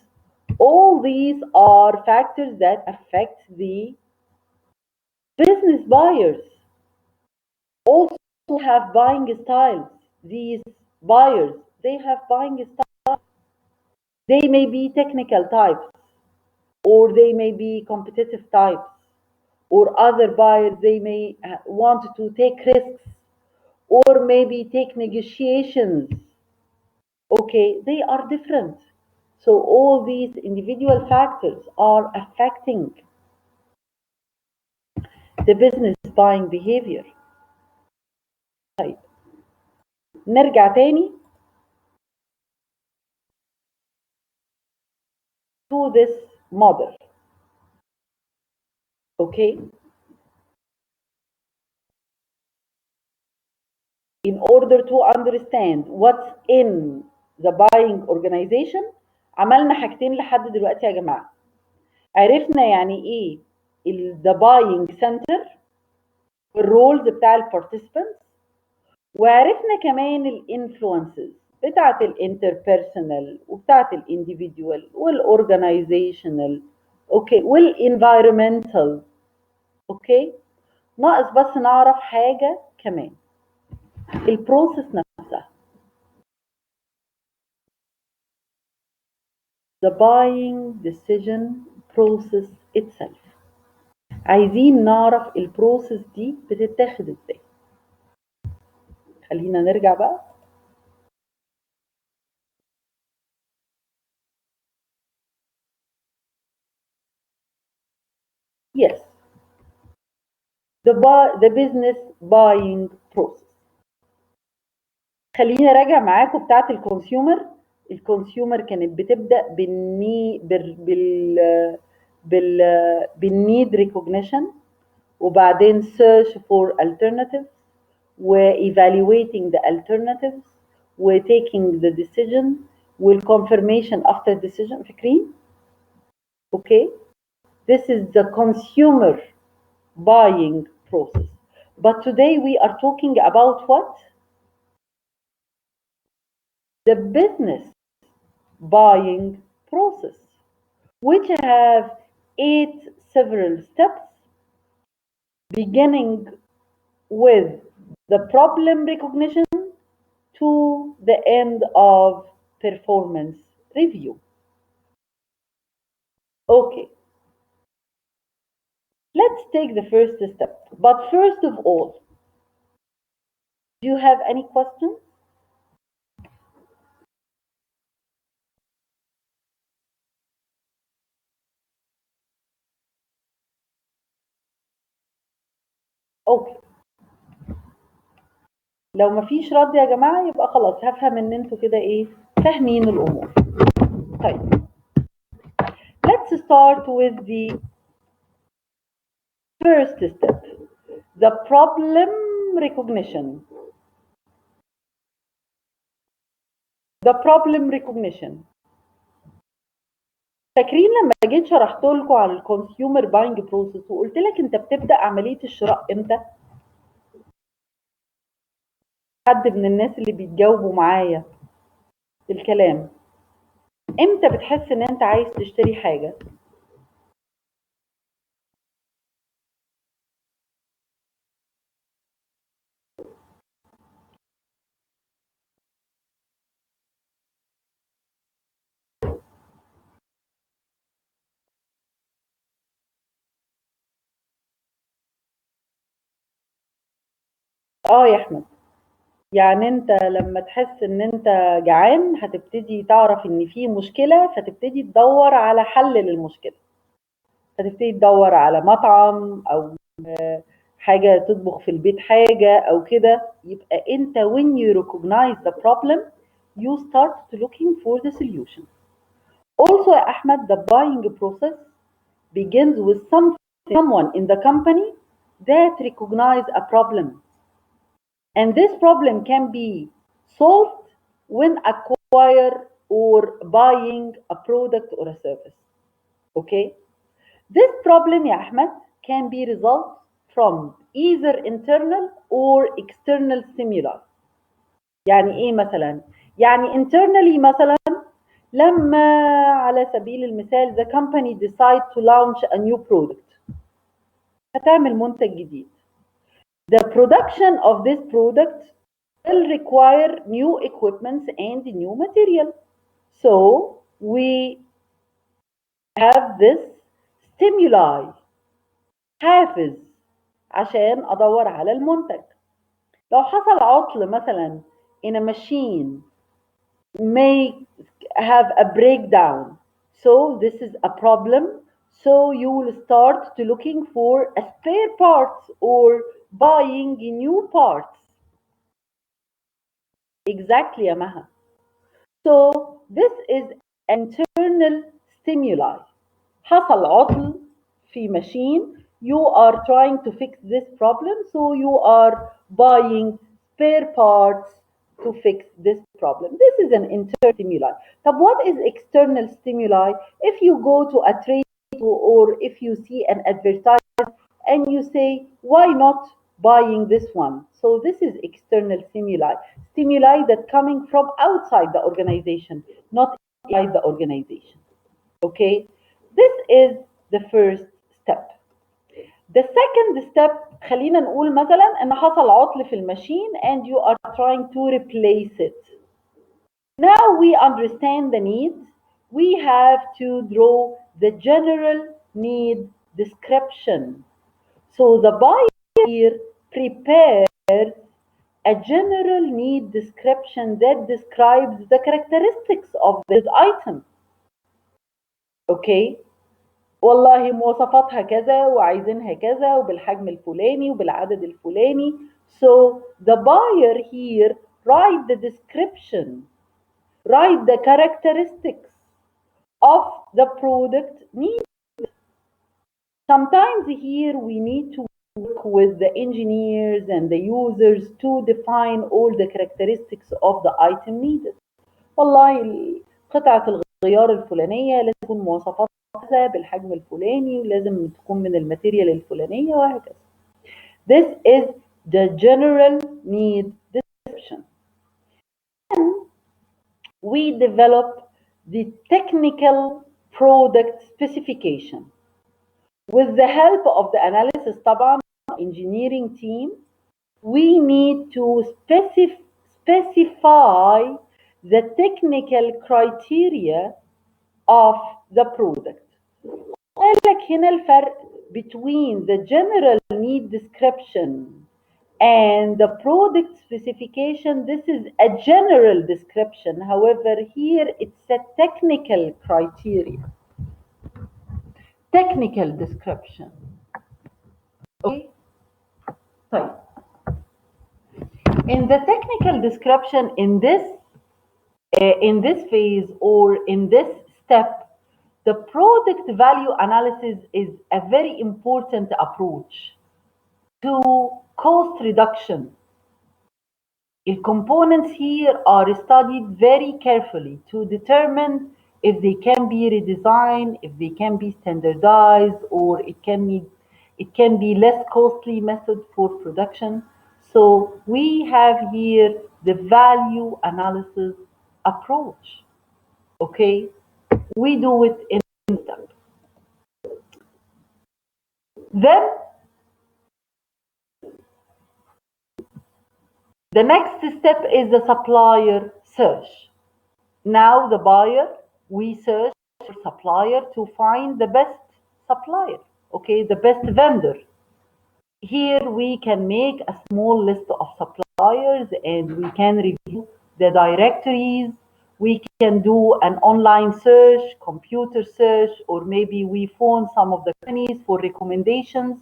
All these are factors that affect the business buyers. Also have buying styles. These buyers, they have buying styles. They may be technical types, or they may be competitive types, or other buyers, they may want to take risks, or maybe take negotiations. Okay, they are different. So all these individual factors are affecting the business buying behavior. طيب نرجع تاني to this model. Okay, in order to understand what's in the buying organization عملنا حاجتين لحد دلوقتي يا جماعة. عرفنا يعني ايه the buying center والرولز بتاع البارتيسيبنتس، وعرفنا كمان الانفلونسز بتاعت الانتربيرسونال وبتاعت الانديفيدوال والاورجنايزيشنال اوكي والانفايرمنتال. اوكي، ناقص بس نعرف حاجة كمان، البروسيس نفسها. The buying decision process itself. عايزين نعرف البروسيس دي بتتاخد ازاي. خلينا نرجع بقى. Yes, the business buying process. خليني اراجع معاكم بتاعت الكونسيومر. الكونسيومر كانت بتبدا بالنيد ريكوجنيشن، وبعدين search for alternatives و evaluating the alternatives و taking the decision والconfirmation after decision. فاكرين؟ okay, this is the consumer buying process. But today we are talking about what? The business buying process, which have 8 several steps, beginning with the problem recognition to the end of performance review. Okay, let's take the first step. But first of all, do you have any questions? Okay. لو مفيش رد يا جماعة يبقى خلاص هفهم ان انتوا كده ايه فاهمين الامور. طيب let's start with the first step, the problem recognition. The problem recognition. فاكرين لما جيت شرحت لكم على الكونسيومر باينج بروسيس وقلت لك انت بتبدا عمليه الشراء امتى؟ حد من الناس اللي بيتجاوبوا معايا في الكلام، امتى بتحس ان انت عايز تشتري حاجه؟ يا احمد، يعني انت لما تحس ان انت جعان هتبتدي تعرف ان في مشكله فتبتدي تدور على حل للمشكله، فتبتدي تدور على مطعم او حاجه تطبخ في البيت حاجه او كده. يبقى انت when you recognize the problem you start to looking for the solution. Also يا احمد, the buying process begins with someone in the company that recognize a problem. And this problem can be solved when acquire or buying a product or a service. Okay? This problem, ya Ahmed, can be resolved from either internal or external stimuli. يعني ايه مثلا؟ يعني internally مثلا لما على سبيل المثال the company decide to launch a new product، هتعمل منتج جديد. The production of this product will require new equipment and new material. So we have this stimuli، حافز عشان ادور على المنتج. لو حصل عطل مثلا in a machine may have a breakdown, so this is a problem, so you will start to looking for a spare parts or buying new parts. Exactly يا مها. So this is internal stimuli. حصل عطل في machine, you are trying to fix this problem, so you are buying spare parts to fix this problem. This is an internal stimuli. طب what is external stimuli? If you go to a trade or if you see an advertisement and you say, why not buying this one? So this is external stimuli, stimuli that coming from outside the organization, not inside the organization. Okay, this is the first step. The second step، خلينا نقول مثلا ان حصل عطل في الماشين and you are trying to replace it. Now we understand the needs. We have to draw the general need description. So the buyer here prepares a general need description that describes the characteristics of this item. Okay? والله مواصفاتها كذا وعايزينها كذا وبالحجم الفلاني وبالعدد الفلاني. So the buyer here write the description, write the characteristics of the product need. Sometimes here we need to work with the engineers and the users to define all the characteristics of the item needed. والله قطعة الغيار الفلانية لازم تكون مواصفات كذا بالحجم الفلاني ولازم تكون من الماتيريال الفلانية وهكذا. This is the general need description. Then we develop the technical product specification. With the help of the analysis طبعا engineering team, we need to specify the technical criteria of the product. قال لك هنا الفرق between the general need description and the product specification. This is a general description, however here it's a technical criteria, technical description. Okay, طيب in the technical description in this phase or in this step, the product value analysis is a very important approach to cost reduction. The components here are studied very carefully to determine if they can be redesigned, if they can be standardized, or it can be less costly method for production. So we have here the value analysis approach. Okay, we do it in step. Then the next step is the supplier search. Now the buyer, we search for supplier to find the best supplier, okay, the best vendor. Here we can make a small list of suppliers and we can review the directories. We can do an online search, computer search, or maybe we phone some of the companies for recommendations.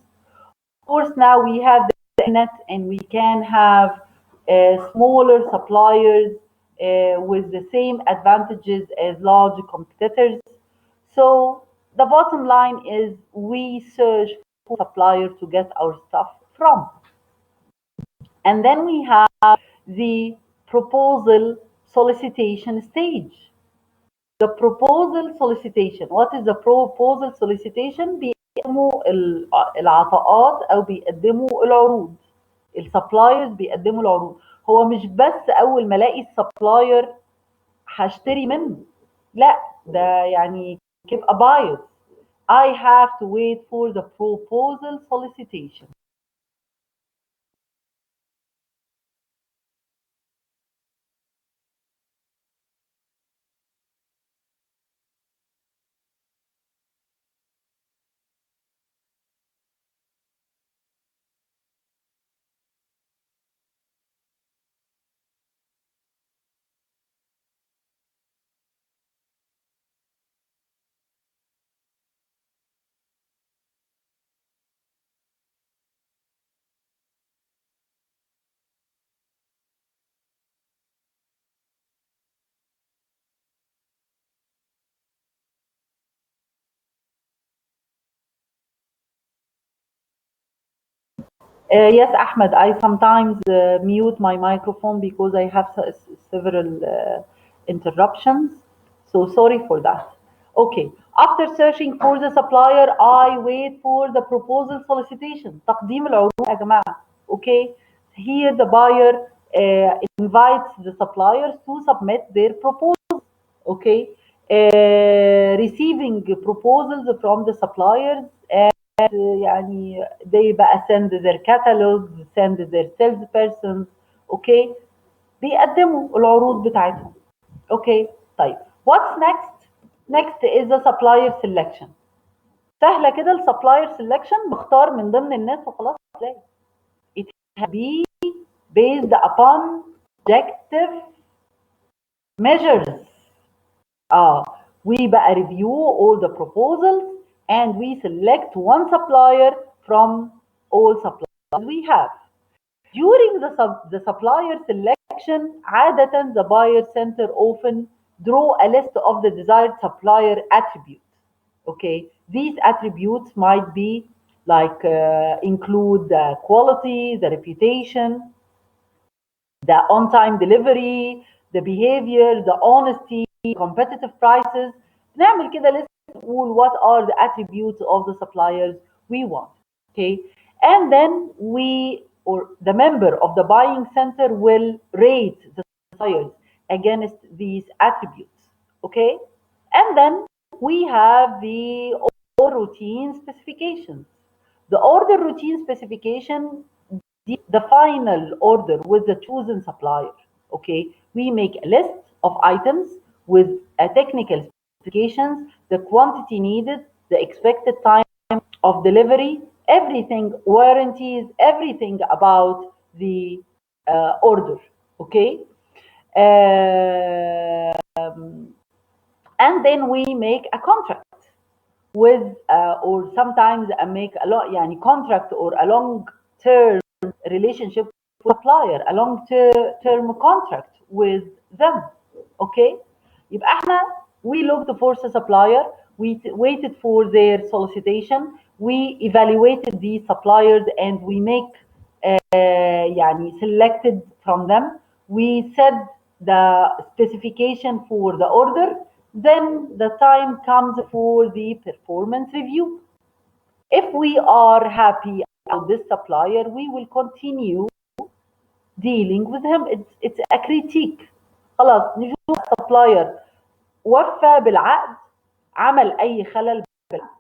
Of course, now we have the internet and we can have smaller suppliers with the same advantages as large competitors. So the bottom line is we search for supplier to get our stuff from. And then we have the proposal solicitation stage. The proposal solicitation. What is the proposal solicitation؟ بيقدموا العطاءات او بيقدموا العروض. السبلايرز بيقدموا العروض. هو مش بس اول ما الاقي السبلاير هشتري منه، لا ده يعني يبقى بايظ. I have to wait for the proposal solicitation. Yes, Ahmed, I sometimes mute my microphone because I have several interruptions. So sorry for that. Okay, after searching for the supplier, I wait for the proposal solicitation. تقديم العروض يا جماعة. Okay, here the buyer invites the suppliers to submit their proposal. Okay, receiving proposals from the suppliers. يعني they بقى send their catalogs, send their sales persons. اوكي، بيقدموا العروض بتاعتهم. اوكي طيب، what's next؟ next is the supplier selection. سهله كده السبلاير selection، بختار من ضمن الناس وخلاص. it can be based upon objective measures. We بقى review all the proposals and we select one supplier from all suppliers we have. During the supplier selection, عادة the buyer center often draw a list of the desired supplier attributes. Okay, these attributes might be like include the quality, the reputation, the on-time delivery, the behavior, the honesty, competitive prices. نعمل كده list نقول what are the attributes of the suppliers we want. Okay, and then we or the member of the buying center will rate the suppliers against these attributes. Okay, and then we have the order routine specifications. The order routine specification, the final order with the chosen supplier. Okay, we make a list of items with a technical specifications, the quantity needed, the expected time of delivery, everything, warranties, everything about the order. Okay, and then we make a contract with or sometimes make a lot يعني contract or a long term relationship with supplier, a long term contract with them. Okay, يبقى احنا we looked for the supplier, we waited for their solicitation, we evaluated these suppliers and we make يعني selected from them, we set the specification for the order, then the time comes for the performance review. If we are happy about this supplier, we will continue dealing with him. It's a critique. خلاص نشوف السبلاير وفى بالعقد، عمل اي خلل بالعقد،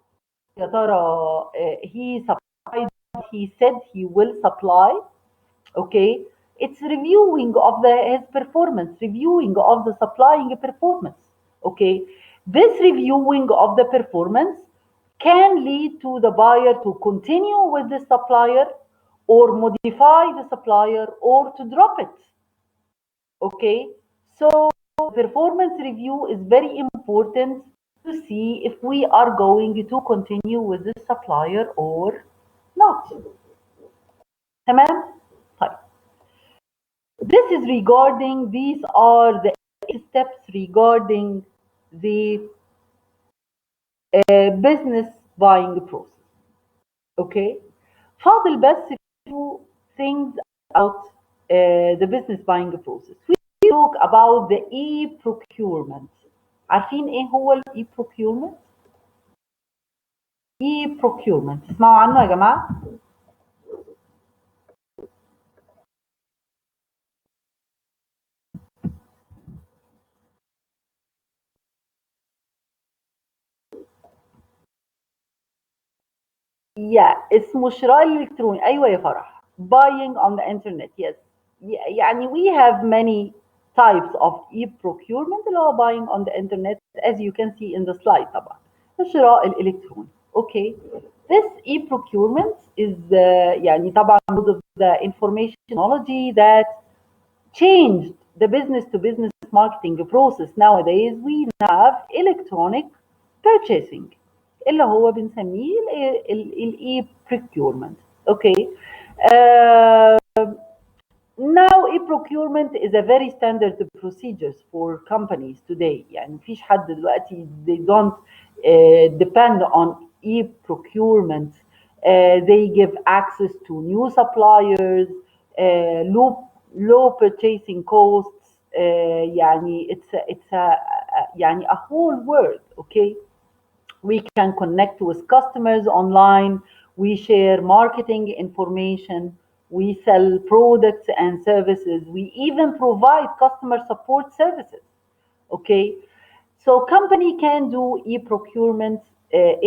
يا ترى he supplied what he said he will supply. Okay, it's reviewing of his performance, reviewing of the supplying performance. Okay, this reviewing of the performance can lead to the buyer to continue with the supplier or modify the supplier or to drop it. Okay, so performance review is very important to see if we are going to continue with the supplier or not. تمام؟ طيب. This is regarding, these are the 8 steps regarding the business buying process. Okay. فاضل بس few things about the business buying process. We talk about the e-procurement. عارفين ايه هو e-procurement؟ e-procurement تسمعوا عنه يا جماعة؟ اسمه شراء الإلكتروني. أيوة يا فرح. Buying on the internet. Yes. يعني we have many types of e-procurement اللي هو buying on the internet as you can see in the slide طبعا. الشراء الإلكتروني. Okay. This e-procurement is يعني طبعا because of the information technology that changed the business to business marketing process. Nowadays we have electronic purchasing اللي هو بنسميه الاي procurement. Okay. uh, Now e-procurement is a very standard procedures for companies today. يعني مفيش حد دلوقتي they don't depend on e-procurement. They give access to new suppliers, low purchasing costs. يعني it's a يعني a whole world. Okay. We can connect with customers online. We share marketing information. We sell products and services. We even provide customer support services. Okay. So company can do e-procurement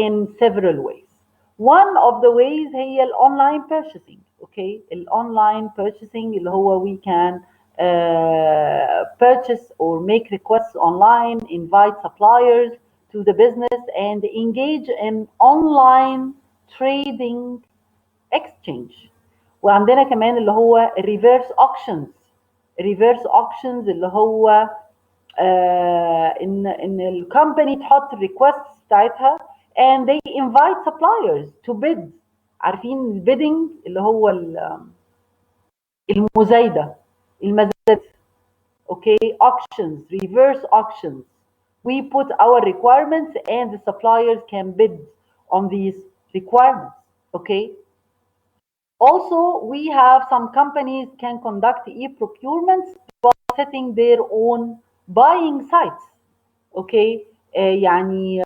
in several ways. One of the ways هي online purchasing. Okay. Online purchasing اللي هو we can purchase or make requests online, invite suppliers to the business and engage in online trading exchange. وعندنا كمان اللي هو reverse auctions. reverse auctions اللي هو ان الكومباني تحط الريكوست بتاعتها and they invite suppliers to bid. عارفين البيدنج اللي هو المزايده، المزاد. Okay. Auctions, reverse auctions. We put our requirements and the suppliers can bid on these requirements. Okay. Also, we have some companies can conduct e-procurements by setting their own buying sites. Okay. يعني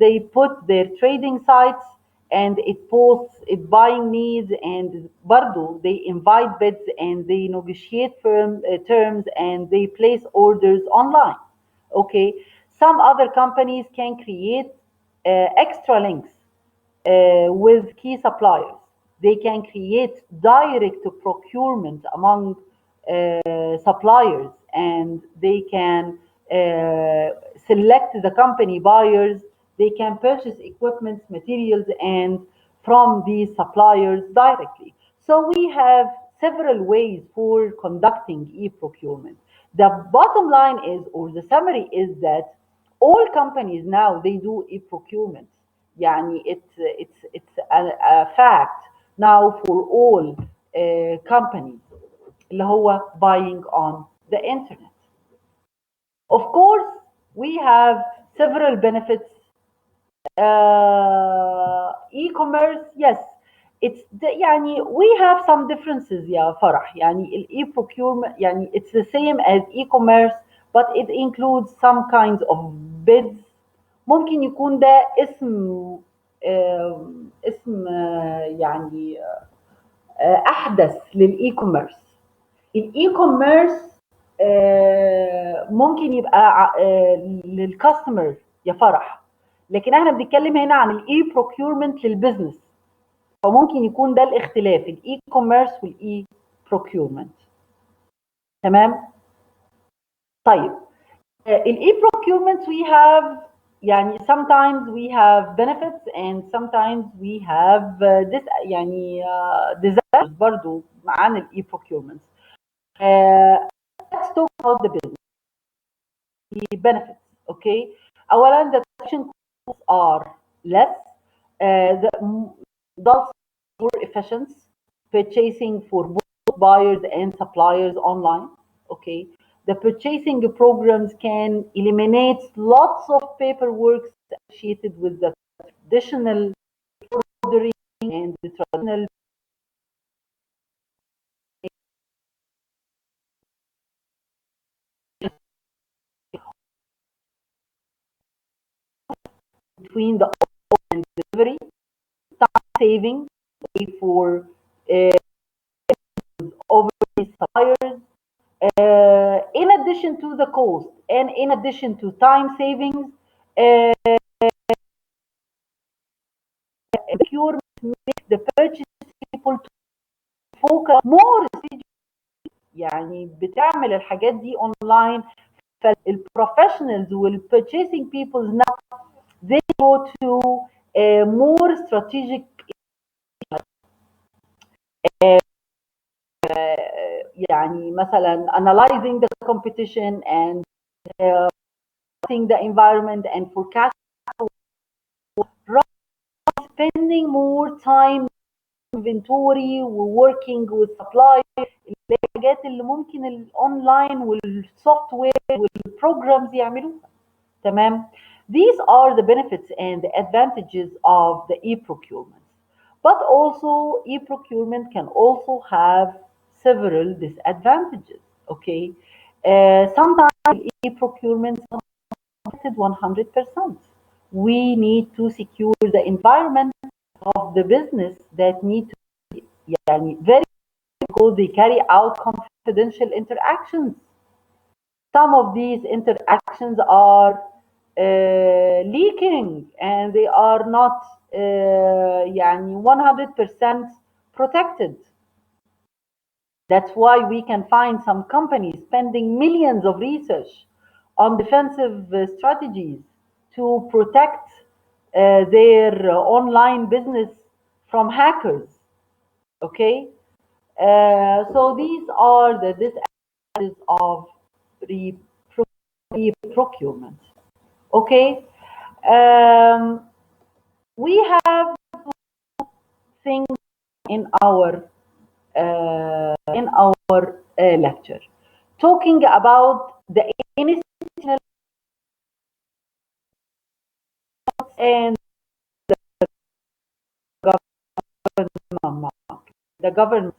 they put their trading sites and it posts its buying needs and برضو they invite bids and they negotiate terms and they place orders online. Okay. Some other companies can create extra links with key suppliers. They can create direct procurement among suppliers and they can select the company buyers. They can purchase equipment, materials, and from these suppliers directly. So we have several ways for conducting e-procurement. The bottom line is, or the summary is that all companies now they do e-procurement. يعني it's a fact now for all companies اللي هو buying on the internet. Of course, we have several benefits. E-commerce, yes, يعني we have some differences يا فرح. يعني ال e-procurement يعني it's the same as e-commerce but it includes some kinds of bids. ممكن يكون ده اسم يعني احدث للاي كوميرس. الاي كوميرس ممكن يبقى للكاستمر يا فرح، لكن احنا بنتكلم هنا عن الاي بروكيورمنت للبزنس، فممكن يكون ده الاختلاف الاي كوميرس والاي بروكيورمنت. تمام. طيب الاي procurement we have يعني sometimes we have benefits and sometimes we have يعني disasters برضو عن الاي procurement. Let's talk about the business, the benefits. Okay. اولا the transaction costs are less. The results more efficient purchasing for both buyers and suppliers online. Okay. The purchasing programs can eliminate lots of paperwork associated with the traditional ordering and the traditional between the order and delivery, time saving for overseas suppliers, in addition to the cost and in addition to time savings, procurement makes the purchase people to focus more. يعني بتعمل الحاجات دي اونلاين، فالبروفيشنالز والpurchasing people now they go to more strategic يعني مثلا analyzing the competition and the environment and forecasting, spending more time inventory وworking with supply، الحاجات اللي ممكن الاونلاين والسوفت وير والبروجرامز يعملوها. تمام. These are the benefits and the advantages of the e-procurement. But also e-procurement can also have several disadvantages. Okay. Sometimes e-procurement is not 100%. We need to secure the environment of the business that need to be very, because they carry out confidential interactions. Some of these interactions are leaking and they are not 100% protected. That's why we can find some companies spending millions of research on defensive strategies to protect their online business from hackers. Okay, so these are the disadvantages of procurement. Okay, um, we have things in our lecture talking about the institutional and government. The government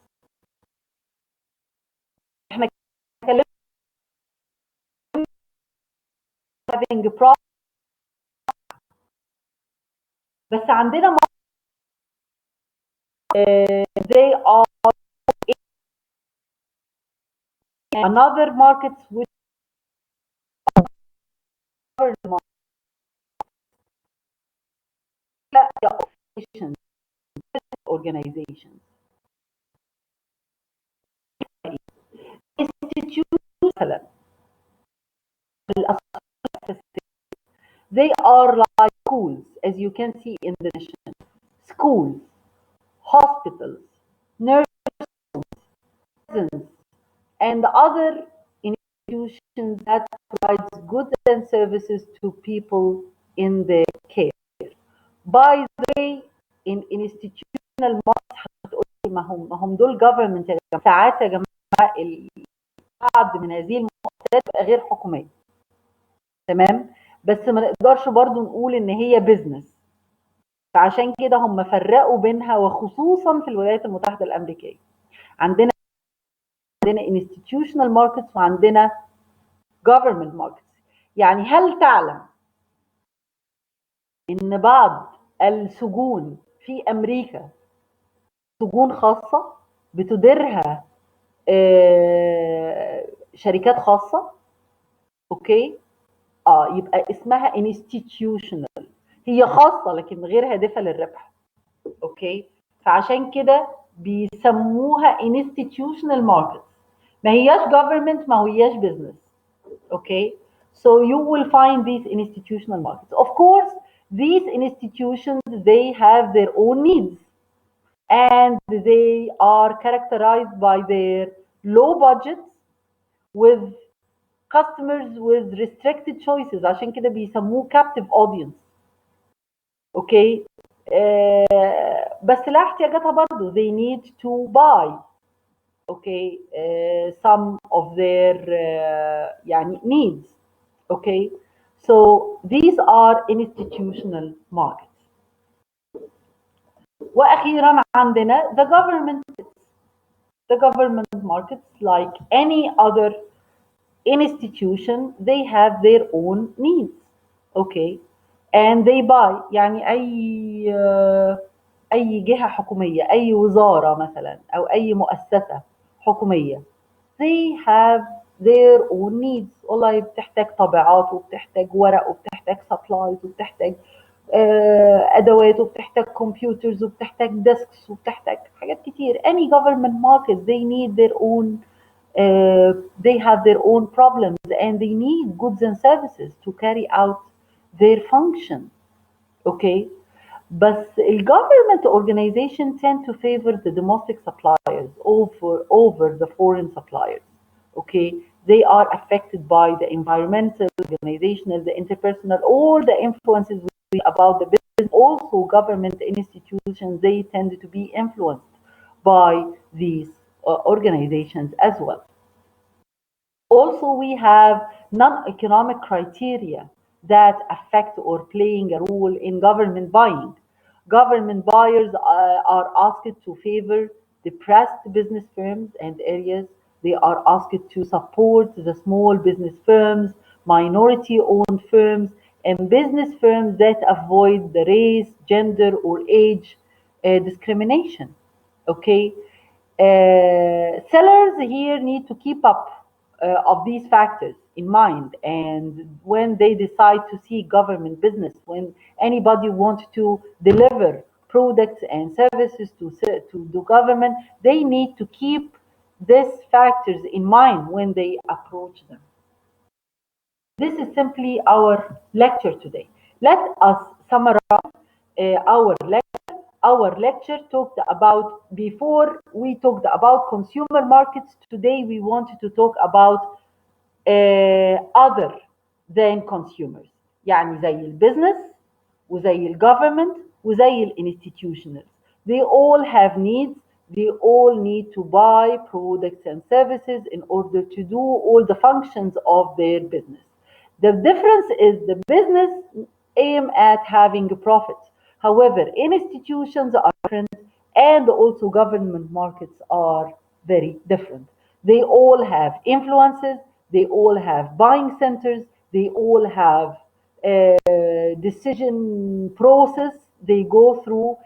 احنا اتكلمنا having a problem، بس عندنا they are another markets which are organizations. Institutions they are like schools, as you can see in the nation. Schools, hospitals, nurses, prisons, and other institutions that provides goods and services to people in their care. By the way, in institutional ما هم دول government يا جماعة. ساعات يا جماعة بعض من هذه المؤسسات تبقى غير حكومية. تمام، بس ما نقدرش برضو نقول ان هي بيزنس، فعشان كده هم فرقوا بينها، وخصوصا في الولايات المتحدة الأمريكية عندنا institutional markets وعندنا government markets. يعني هل تعلم ان بعض السجون في امريكا سجون خاصة بتديرها شركات خاصة؟ اوكي، يبقى اسمها institutional، هي خاصة لكن غير هادفة للربح. اوكي، فعشان كده بيسموها institutional markets، ما هياش government، ما هياش business. Okay, so you will find these institutional markets. Of course, these institutions, they have their own needs and they are characterized by their low budgets with customers with restricted choices. عشان كده بيسموه captive audience. Okay, بس لها احتياجاتها برضو. They need to buy okay some of their needs. Okay, so these are institutional markets. واخيرا عندنا the government markets, like any other institution, they have their own needs. Okay, and they buy. يعني اي جهة حكومية، اي وزارة مثلا او اي مؤسسة حكومية، they have their own needs. والله بتحتاج طابعات، وبتحتاج ورق، وبتحتاج supplies، وبتحتاج ادوات، وبتحتاج computers، وبتحتاج desks، وبتحتاج حاجات كتير. any government market they need their own they have their own problems, and they need goods and services to carry out their function. Okay, but government organization tend to favor the domestic suppliers over the foreign suppliers. Okay, they are affected by the environmental, organizational, the interpersonal, all the influences about the business. Also, government institutions, they tend to be influenced by these organizations as well. Also, we have non-economic criteria that affect or playing a role in government buying. Government buyers are asked to favor depressed business firms and areas. They are asked to support the small business firms, minority-owned firms, and business firms that avoid the race, gender, or age discrimination. Okay, sellers here need to keep up of these factors in mind, and when they decide to see government business, when anybody wants to deliver products and services to the government, they need to keep these factors in mind when they approach them. This is simply our lecture today. Let us summarize our lecture. Our lecture talked about, before we talked about consumer markets, today we wanted to talk about other than consumers. يعني زي البيزنس وزي الجفرمنت وزي الانستتيوشنالز. They all have needs. They all need to buy products and services in order to do all the functions of their business. The difference is the business aim at having a profit. However, institutions are different, and also government markets are very different. They all have influences, they all have buying centers, they all have a decision process they go through,